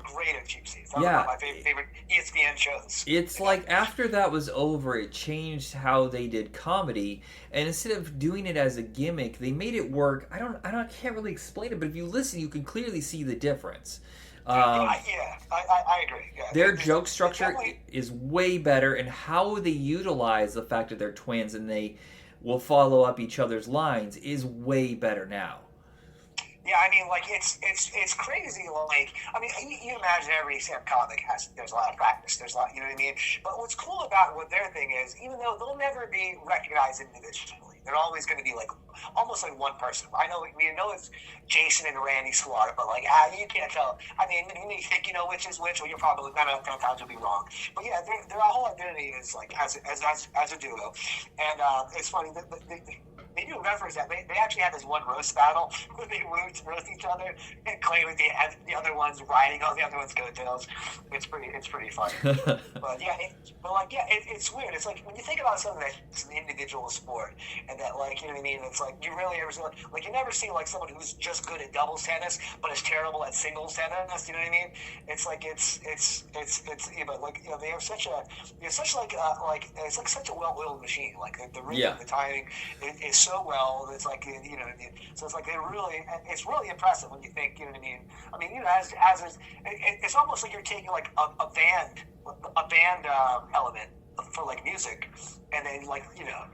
great at cheap seats. That was one of my favorite ESPN shows. It's like after that was over, it changed how they did comedy, and instead of doing it as a gimmick, they made it work. I can't really explain it, but if you listen, you can clearly see the difference. I agree. Yeah. Their joke structure is way better, and how they utilize the fact that they're twins and they will follow up each other's lines is way better now. Yeah, I mean, like it's crazy. Like, I mean, you imagine every stand-up comic there's a lot of practice. There's a lot, you know what I mean. But what's cool about what their thing is, even though they'll never be recognized individually, they're always going to be like almost like one person. We know it's Jason and Randy Sklar, but like you can't tell. I mean, you think you know which is which, or you're probably sometimes you'll be wrong. But yeah, their whole identity is like as a duo, and it's funny that they do reference that they actually had this one roast battle where they roast each other and claim that the other one's riding on the other one's coattails. It's pretty funny. But yeah, it's weird. It's like when you think about something that's an individual sport and that like you know what I mean. It's like you really ever see like you never see like someone who's just good at doubles tennis but is terrible at singles tennis. You know what I mean? It's like it's like you know they have such a well-oiled machine. Like the rhythm, the timing is so well. It's like you know. So it's like it's really impressive when you think. You know what I mean? I mean, you know, it's almost like you're taking like a band element for like music, and then like you know,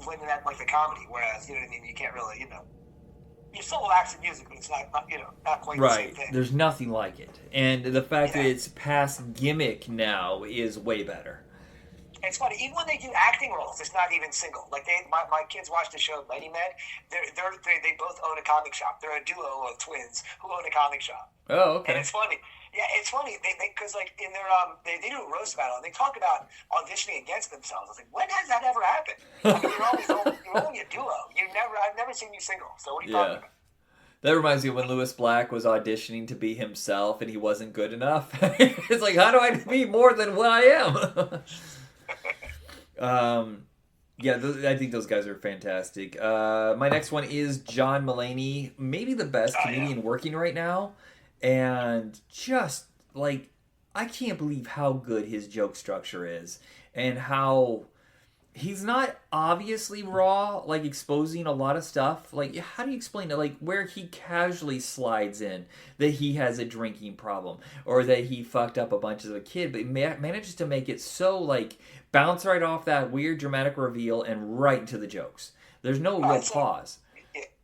blending that like the comedy. Whereas you know what I mean, you can't really you still acts in music, but it's not quite the same thing. There's nothing like it, and the fact that it's past gimmick now is way better. It's funny, even when they do acting roles, it's not even single. Like my kids watch the show Mighty Men. They both own a comic shop. They're a duo of twins who own a comic shop. Oh, okay. And it's funny. Yeah, it's funny. Because like in their they do a roast battle and they talk about auditioning against themselves. I was like, when has that ever happened? I mean, you're only a duo. I've never seen you single. So what are you talking about? That reminds me of when Lewis Black was auditioning to be himself and he wasn't good enough. It's like, how do I be more than what I am? I think those guys are fantastic. My next one is John Mulaney, maybe the best comedian working right now, and just like I can't believe how good his joke structure is and how he's not obviously raw, like exposing a lot of stuff. Like, how do you explain it? Like, where he casually slides in that he has a drinking problem or that he fucked up a bunch as a kid, but he manages to make it so, like, bounce right off that weird dramatic reveal and right into the jokes. There's no real pause.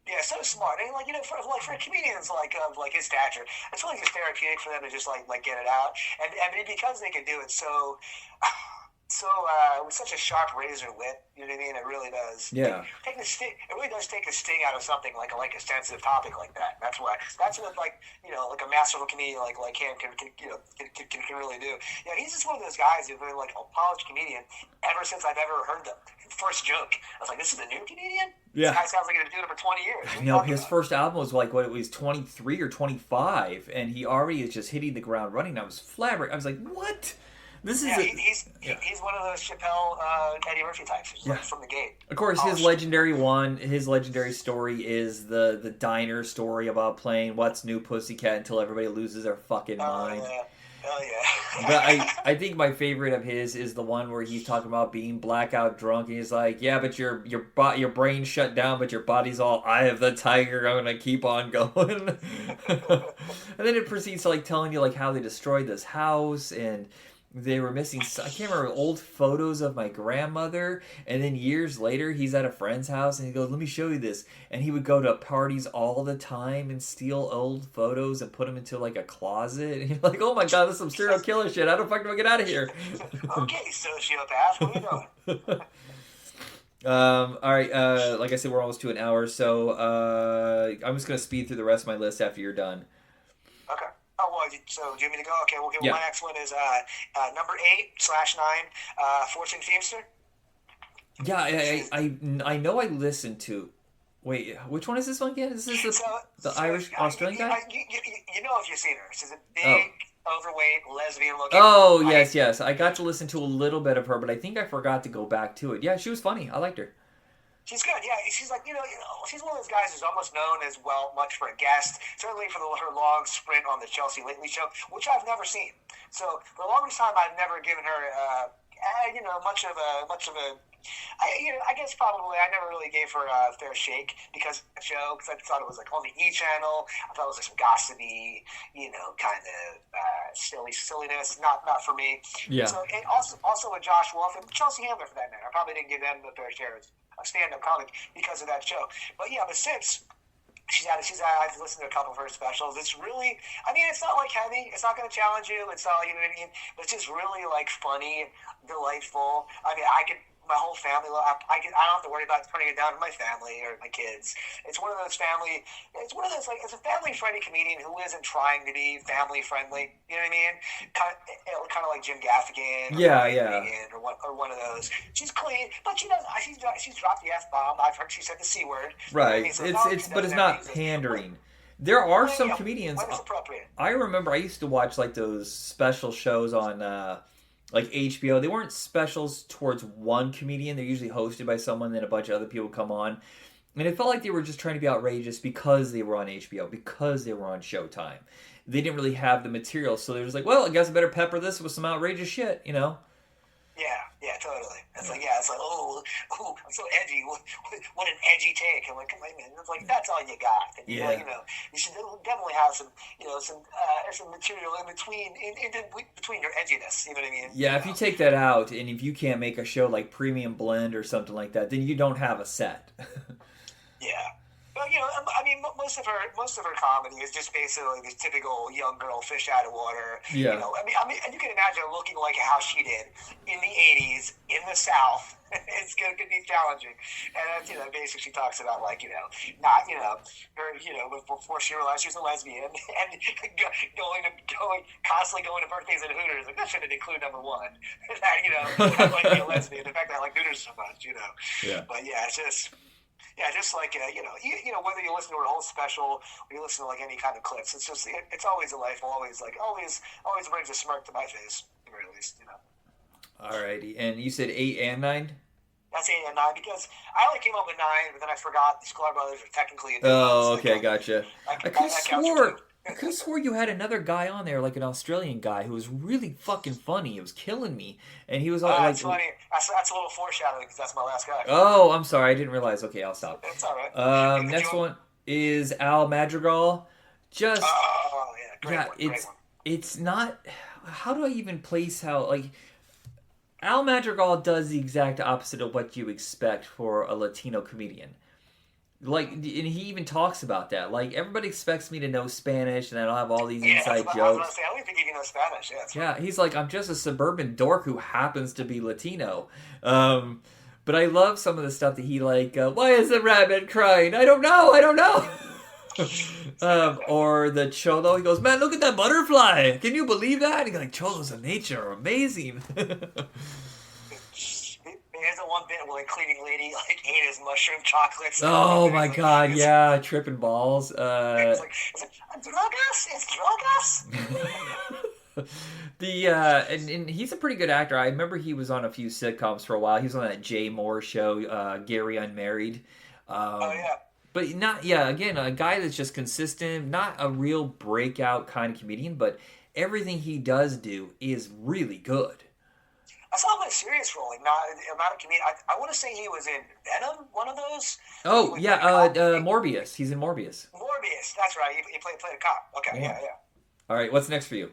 Yeah, so smart. And like for comedians like his stature, it's really just therapeutic for them to just like get it out. And because they can do it with such a sharp razor wit, you know what I mean? It really does. Yeah. It really does take the sting out of something like a sensitive topic like that. That's what like like a masterful comedian like him can really do. Yeah, he's just one of those guys who's been like a polished comedian ever since I've ever heard them. First joke, I was like, this is a new comedian. Yeah. This guy sounds like he's been doing it for 20 years. No, his first album was like what it was 23 or 25, and he already is just hitting the ground running. I was flabbergasted. I was like, what? This is he's one of those Chappelle, Eddie Murphy types, like from the gate. Of course, his legendary story is the diner story about playing What's New Pussycat until everybody loses their fucking mind. Yeah. Oh yeah. But I think my favorite of his is the one where he's talking about being blackout drunk, and he's like, yeah, but your brain shut down, but your body's all Eye of the Tiger. I'm gonna keep on going. And then it proceeds to like telling you like how they destroyed this house, and they were missing, I can't remember, old photos of my grandmother. And then years later, he's at a friend's house and he goes, let me show you this. And he would go to parties all the time and steal old photos and put them into like a closet. And you're like, oh my God, this is some serial killer shit. How the fuck do I get out of here? Okay, sociopath, what are you doing? All right, like I said, we're almost to an hour, so I'm just going to speed through the rest of my list after you're done. Okay. Oh, well, so do you want me to go? Okay, well, yeah. My next one is number 8/9, Fortune Feimster. Yeah, I know I listened to... Wait, which one is this one again? Is this the Irish Australian guy? You know if you've seen her. She's a big, overweight, lesbian-looking... Oh, yes. I got to listen to a little bit of her, but I think I forgot to go back to it. Yeah, she was funny. I liked her. She's good, yeah. She's like, she's one of those guys who's almost known as much for a guest, certainly for her long sprint on the Chelsea Lately show, which I've never seen. So for the longest time, I've never given her, much of a. I guess probably I never really gave her a fair shake because of the show, because I thought it was like on the E channel. I thought it was like some gossipy, kind of silliness. Not for me. Yeah. So and also with Josh Wolf and Chelsea Handler for that matter. I probably didn't give them the fair share a stand-up comic because of that show. But yeah, but since I've listened to a couple of her specials. It's really, it's not like heavy. It's not going to challenge you. It's not, you know what I mean? But it's just really like funny, delightful. My whole family, I don't have to worry about turning it down to my family or my kids. It's one of those like, it's a family-friendly comedian who isn't trying to be family-friendly. You know what I mean? Kind of like Jim Gaffigan. Or one of those. She's clean, but she doesn't. She's dropped the F-bomb. I've heard she said the C word. Right. You know what I mean? So it's not pandering. There are some comedians. When it's appropriate. I remember I used to watch like those special shows on like HBO. They weren't specials towards one comedian. They're usually hosted by someone, then a bunch of other people come on. And it felt like they were just trying to be outrageous because they were on HBO, because they were on Showtime. They didn't really have the material, so they were just like, well, I guess I better pepper this with some outrageous shit, Yeah, totally. It's like, oh, I'm so edgy. What an edgy take. I'm like, man, it's like, that's all you got. And, you should definitely have some material in between your edginess. You know what I mean? Yeah, if you take that out, and if you can't make a show like Premium Blend or something like that, then you don't have a set. Yeah. Well, most of her comedy is just basically this typical young girl fish out of water. Yeah. And you can imagine looking like how she did in the '80s in the South. It's going to be challenging, and that's basically she talks about like her before she realized she was a lesbian and constantly going to birthdays at Hooters. Like that shouldn't include number one. That I like being a lesbian. In fact, I like Hooters so much. Yeah. But yeah, it's just. Yeah, just like whether you listen to her whole special or you listen to like any kind of clips, it's just it's always delightful, always brings a smirk to my face, at the very least. Alrighty, and you said 8 and 9. That's 8 and 9 because I only came up with 9, but then I forgot the Sklar brothers are technically. Oh, okay, gotcha. I could have swore you had another guy on there, like an Australian guy who was really fucking funny. It was killing me, and he was like, "That's funny." That's a little foreshadowing because that's my last guy. Oh, I'm sorry, I didn't realize. Okay, I'll stop. It's all right. Next one is Al Madrigal. Just great one. It's not. How do I even place how like Al Madrigal does the exact opposite of what you expect for a Latino comedian. Like, and he even talks about that. Like, everybody expects me to know Spanish, and I don't have all these Yeah, inside I was about to jokes. say, I don't even think you know Spanish. Yeah, that's right. Yeah, he's like, I'm just a suburban dork who happens to be Latino. Um, but I love some of the stuff that he like. Why is the rabbit crying? I don't know. I don't know. Or the cholo, he goes, man, look at that butterfly. Can you believe that? And he's like, cholos of nature are amazing. Here's the one bit where like cleaning lady like ate his mushroom chocolates. Oh my He's like, god, yeah, tripping balls. it's drugas, it's drugas. And he's a pretty good actor. I remember he was on a few sitcoms for a while. He was on that Jay Moore show, Gary Unmarried. Oh yeah. But not, yeah, again, a guy that's just consistent, not a real breakout kind of comedian, but everything he does do is really good. I saw him in a serious role, like not a comedian. I want to say he was in Venom, one of those. Oh, With, yeah, like, Morbius. He's in Morbius. Morbius, that's right. He played a cop. Okay, yeah. All right, what's next for you?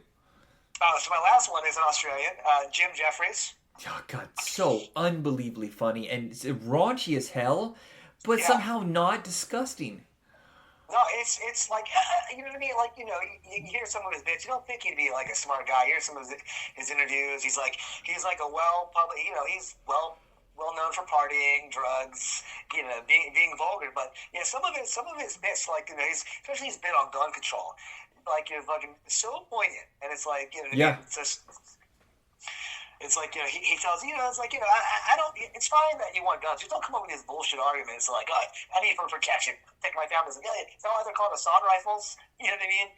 So my last one is an Australian, Jim Jeffries. Oh, God, so unbelievably funny and raunchy as hell, but Yeah. somehow not disgusting. No, it's like you know what I mean. Like you hear some of his bits. You don't think he'd be like a smart guy. You hear some of his interviews. He's like a well public. He's well known for partying, drugs. Being vulgar. But some of his bits, like especially his bit on gun control, like fucking so poignant. And it's like Yeah. it's just. It's like he tells it's like I don't. It's fine that you want guns. Just don't come up with these bullshit arguments like I need it for protection. Take my family. It's not why they're called assault rifles. You know what I mean?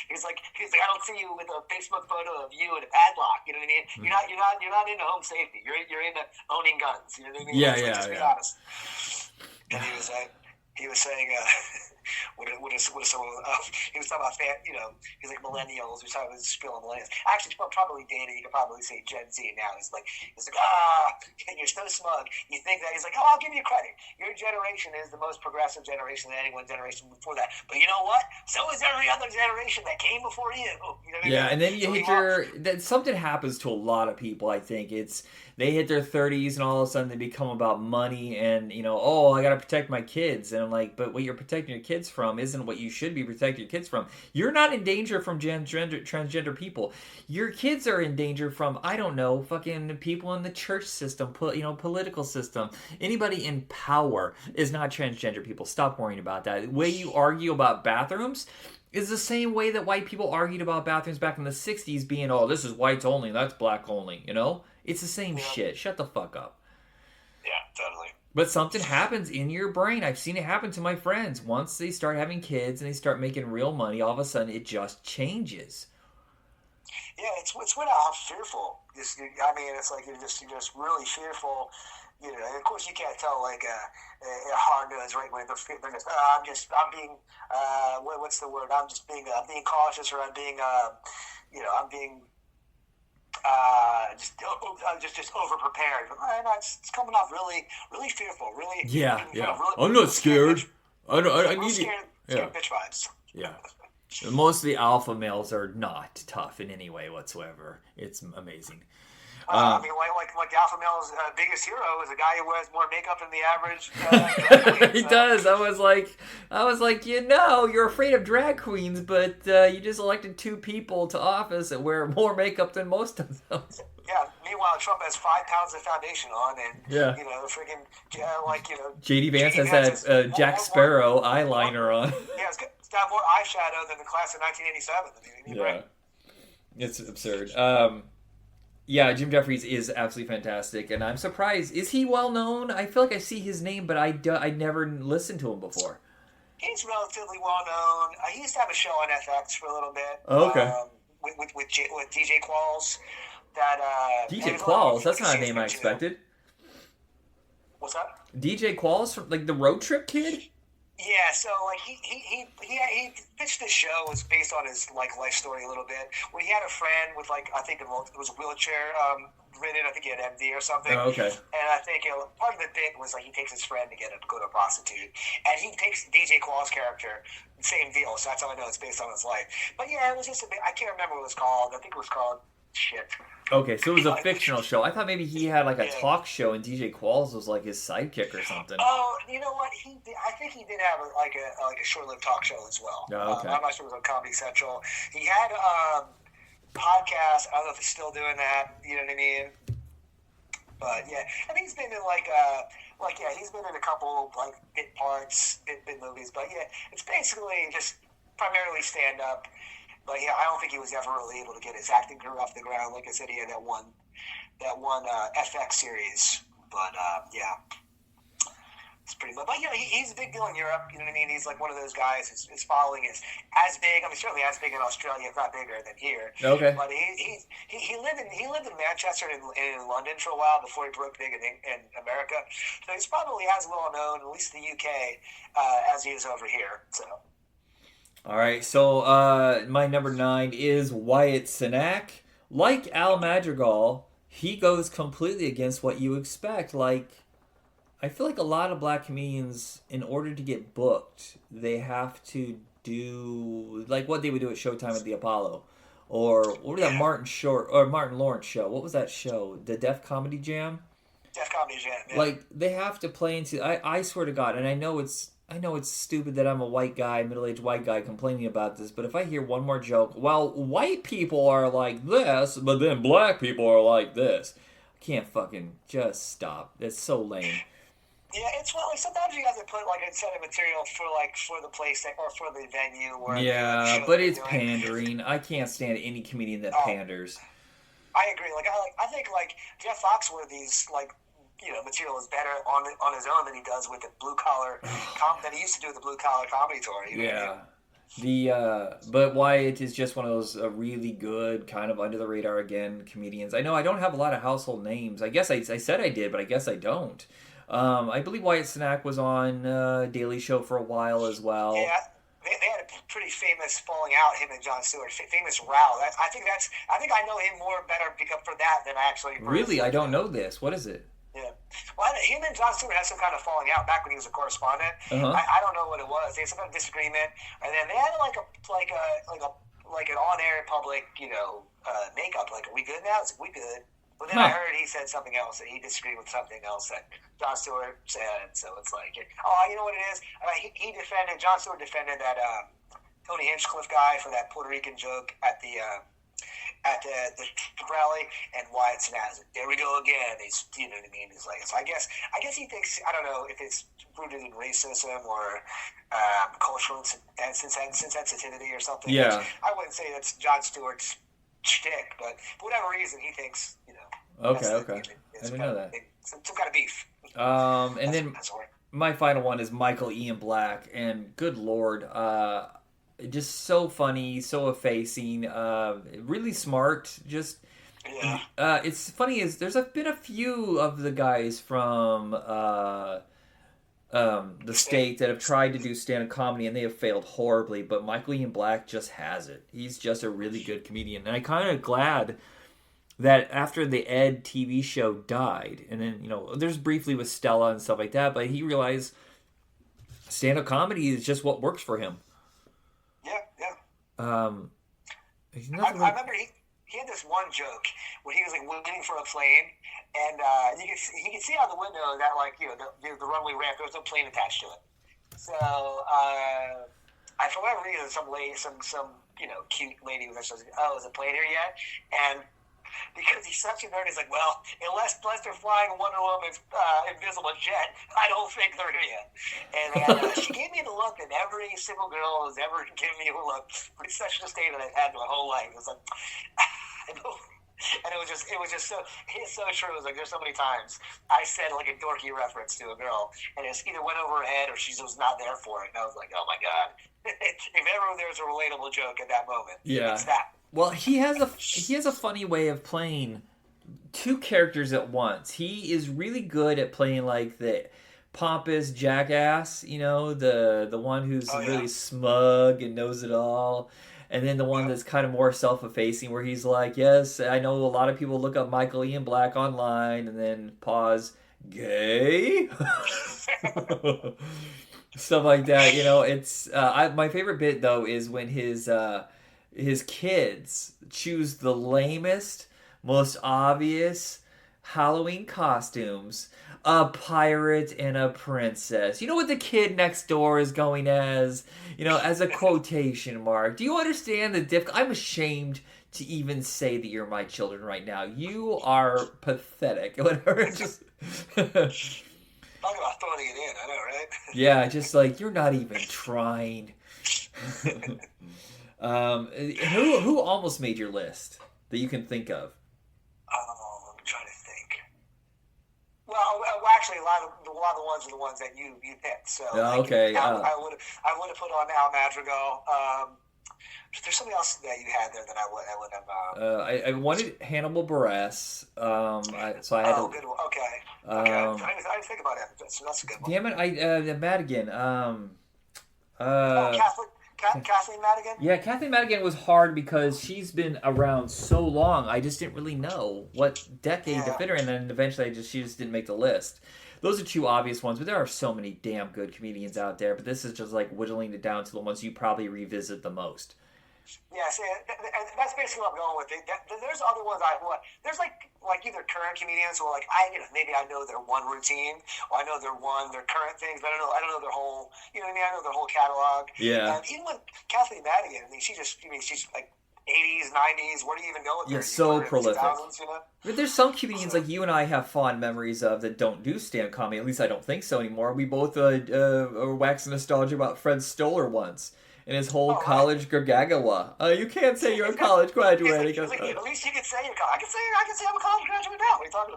he's like I don't see you with a Facebook photo of you in a padlock. You know what I mean? You're not into home safety. You're into owning guns. You know what I mean? Yeah, Just yeah. be honest. And he was saying. What is someone? He was talking about he's like millennials. He was talking about his spiel on millennials. Actually, probably dated. You could probably say Gen Z now. He's like, you're so smug. You think that he's like, I'll give you credit. Your generation is the most progressive generation than any one generation before that. But you know what? So is every other generation that came before you. You know what Yeah, I mean? and then you hit that something happens to a lot of people. I think they hit their 30s and all of a sudden they become about money and I got to protect my kids. And I'm like, but what you're protecting your kids from isn't what you should be protecting your kids from. You're not in danger from transgender people. Your kids are in danger from, I don't know, fucking people in the church system, political system. Anybody in power is not transgender people. Stop worrying about that. The way you argue about bathrooms is the same way that white people argued about bathrooms back in the 60s being, this is whites only, that's black only, It's the same shit. Shut the fuck up. Yeah, totally. But something happens in your brain. I've seen it happen to my friends. Once they start having kids and they start making real money, all of a sudden it just changes. Yeah, it's weird how fearful. It's like you're just really fearful. And of course you can't tell like a hard nosed right when they're just I'm being what's the word? I'm being cautious, or I'm being just over prepared. No, it's coming off really, really fearful. Really, Yeah. Really, I'm not scared. I need scared bitch vibes. Yeah. Most of the alpha males are not tough in any way whatsoever. It's amazing. Like the alpha male's biggest hero is a guy who wears more makeup than the average. Drag queen, He does. I was like, you're afraid of drag queens, but you just elected 2 people to office that wear more makeup than most of them. Yeah. Meanwhile, Trump has 5 pounds of foundation on, and Yeah. freaking JD Vance has that Jack Sparrow eyeliner on. Yeah, it's got more eyeshadow than the class of 1987. Yeah. Right? It's absurd. Yeah, Jim Jeffries is absolutely fantastic, and I'm surprised. Is he well known? I feel like I see his name, but I never listened to him before. He's relatively well known. He used to have a show on FX for a little bit. Oh, okay. With DJ Qualls. DJ Qualls? That's not a name I expected. What's that? DJ Qualls, from like the Road Trip Kid? Yeah, so like he pitched this show was based on his like life story a little bit. When he had a friend with like I think it was a wheelchair ridden. I think he had MD or something. Oh, okay. And I think part of the bit was like he takes his friend to go to a prostitute, and he takes DJ Qualls' character. Same deal. So that's how I know it's based on his life. But yeah, it was just a bit. I can't remember what it was called. I think it was called shit. Okay, so it was a fictional show. I thought maybe he had like a Yeah. talk show and DJ Qualls was like his sidekick or something. Oh, you know what? I think he did have a short-lived talk show as well. Oh, okay. I'm not sure it was on Comedy Central. He had podcast. I don't know if he's still doing that. You know what I mean? But yeah, and he's been in he's been in a couple like bit parts, bit movies. But yeah, it's basically just primarily stand up. But yeah, I don't think he was ever really able to get his acting career off the ground. Like I said, he had that one FX series. But yeah, it's pretty much. But you know, he's a big deal in Europe. You know what I mean? He's like one of those guys. His following is as big. I mean, certainly as big in Australia, if not bigger than here. Okay. But he lived in Manchester and in London for a while before he broke big in America. So he's probably as well known, at least in the UK, as he is over here. So. All right, so my number 9 is Wyatt Cenac. Like Al Madrigal, he goes completely against what you expect. Like, I feel like a lot of black comedians, in order to get booked, they have to do like what they would do at Showtime at the Apollo, or what was that Martin Lawrence show? What was that show? The Def Comedy Jam. Def Comedy Jam. Yeah. Like they have to play into. I swear to God, and I know it's stupid that I'm a white guy, middle-aged white guy complaining about this, but if I hear one more joke, well, white people are like this, but then black people are like this, I can't fucking just stop. It's so lame. Yeah, it's well. Like, sometimes you have to put like a set of material for the place or for the venue. Or Yeah, but it's pandering. I can't stand any comedian that panders. I agree. I think like Jeff Foxworthy's material is better on his own than he does with the blue collar than he used to do with the blue collar comedy tour. You know what I mean? But Wyatt is just one of those really good, kind of under the radar again comedians. I know I don't have a lot of household names. I guess I said I did, but I guess I don't. I believe Wyatt Cenac was on Daily Show for a while as well. Yeah, they had a pretty famous falling out, him and Jon Stewart. Famous row. I think I know him more better for that than I actually. Really, I don't know this. What is it? Yeah. Well, him and Jon Stewart had some kind of falling out back when he was a correspondent. Uh-huh. I don't know what it was. They had some kind of disagreement, and then they had like an on-air public, makeup. Like, are we good now? It's like, we good. But then I heard he said something else, that he disagreed with something else that Jon Stewart said. So it's like, you know what it is? Jon Stewart defended that Tony Hinchcliffe guy for that Puerto Rican joke at the rally, and Wyatt Cenac, there we go again. He's, you know what I mean? He's like, so I guess he thinks, I don't know if it's rooted in racism or cultural insensitivity or something. Yeah. I wouldn't say that's Jon Stewart's shtick, but for whatever reason, he thinks, Okay. I didn't know that. Some kind of beef. And then my final one is Michael Ian Black, and good Lord, just so funny, so effacing, really smart. Just it's funny is there's been a few of the guys from the state that have tried to do stand-up comedy and they have failed horribly, but Michael Ian Black just has it. He's just a really good comedian, and I'm kind of glad that after the Ed TV show died, and then there's briefly with Stella and stuff like that, but he realized stand-up comedy is just what works for him. Yeah. I remember he had this one joke when he was like waiting for a plane, and you can see out the window that the runway ramp, there was no plane attached to it. So for whatever reason, some lady, some cute lady was like, "Oh, is a plane here yet?" And because he's such a nerd, he's like, "Well, unless they're flying Wonder Woman's invisible jet, I don't think they're here yet." And she gave me the look that every single girl has ever given me a look. It's such a state that I've had my whole life. It's like, I know. And it was just so, it's so true. It was like, there's so many times I said like a dorky reference to a girl, and it either went over her head or she was not there for it. And I was like, oh my God. If ever there's a relatable joke at that moment, it's that. Well, he has a funny way of playing two characters at once. He is really good at playing like the pompous jackass, the one who's really smug and knows it all. And then the one that's kind of more self-effacing, where he's like, yes, I know a lot of people look up Michael Ian Black online, and then pause, gay? Stuff like that, It's my favorite bit, though, is when his his kids choose the lamest, most obvious Halloween costumes. A pirate and a princess. You know what the kid next door is going as? As a quotation mark. Do you understand the I'm ashamed to even say that you're my children right now. You are pathetic. Whatever. Just talk about throwing it in. I know, right? Yeah, just like you're not even trying. Who almost made your list that you can think of? I'm trying to think. Well, actually, a lot of the ones are the ones that you picked. So okay. I would have put on Al Madrigal. There's something else that you had there that I would have. I wanted Hannibal Buress. So I had to. Good one. Okay. I didn't think about him. That's a good one. Damn it! Madigan. Kathleen Madigan? Yeah, Kathleen Madigan was hard because she's been around so long. I just didn't really know what decade to fit her in, and then eventually she just didn't make the list. Those are two obvious ones, but there are so many damn good comedians out there. But this is just like whittling it down to the ones you probably revisit the most. Yeah, see, that's basically what I'm going with. There's other ones there's like either current comedians who are like maybe I know their one routine or I know their current things, but I don't know their whole I know their whole catalog. Yeah. And even with Kathleen Madigan, she's like 80s, 90s. Where do you even go with her? Yeah, so prolific. 2000s, But there's some comedians like you and I have fond memories of that don't do stand-up comedy. At least I don't think so anymore. We both are waxing nostalgia about Fred Stoller once. And his whole college gargagawa. You can't say you're a college graduate. At least you can say you're college. I can say I'm a college graduate now. What are you talking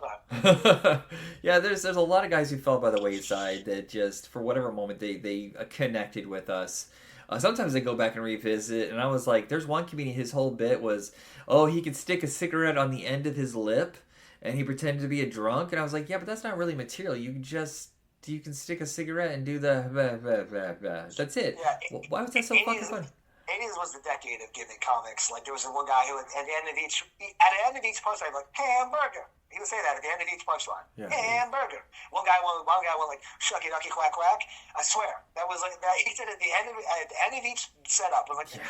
about? Yeah, there's a lot of guys who fell by the wayside that just, for whatever moment, they connected with us. Sometimes they go back and revisit, and I was like, there's one comedian, his whole bit was, he could stick a cigarette on the end of his lip, and he pretended to be a drunk, and I was like, yeah, but that's not really material. You can stick a cigarette and do the that's it. Yeah, why was that so fucking funny? 80s was the decade of giving comics. Like there was one guy who at the end of each punchline like hamburger. He would say that at the end of each punchline. Yeah, hamburger. One guy went like shucky ducky quack quack. I swear that was like that. He said at the end of each setup. I was like,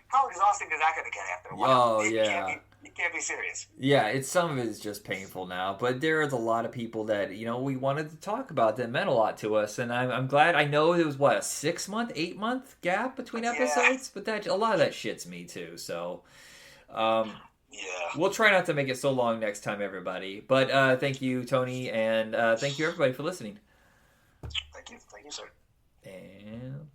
how exhausting is that going to get after a while? You can't be serious. Yeah, some of it is just painful now, but there's a lot of people that we wanted to talk about that meant a lot to us, and I'm glad. I know it was a 6-month, 8-month gap between episodes, but a lot of that shits me too. So, we'll try not to make it so long next time, everybody. But thank you, Tony, and thank you everybody for listening. Thank you, sir. And.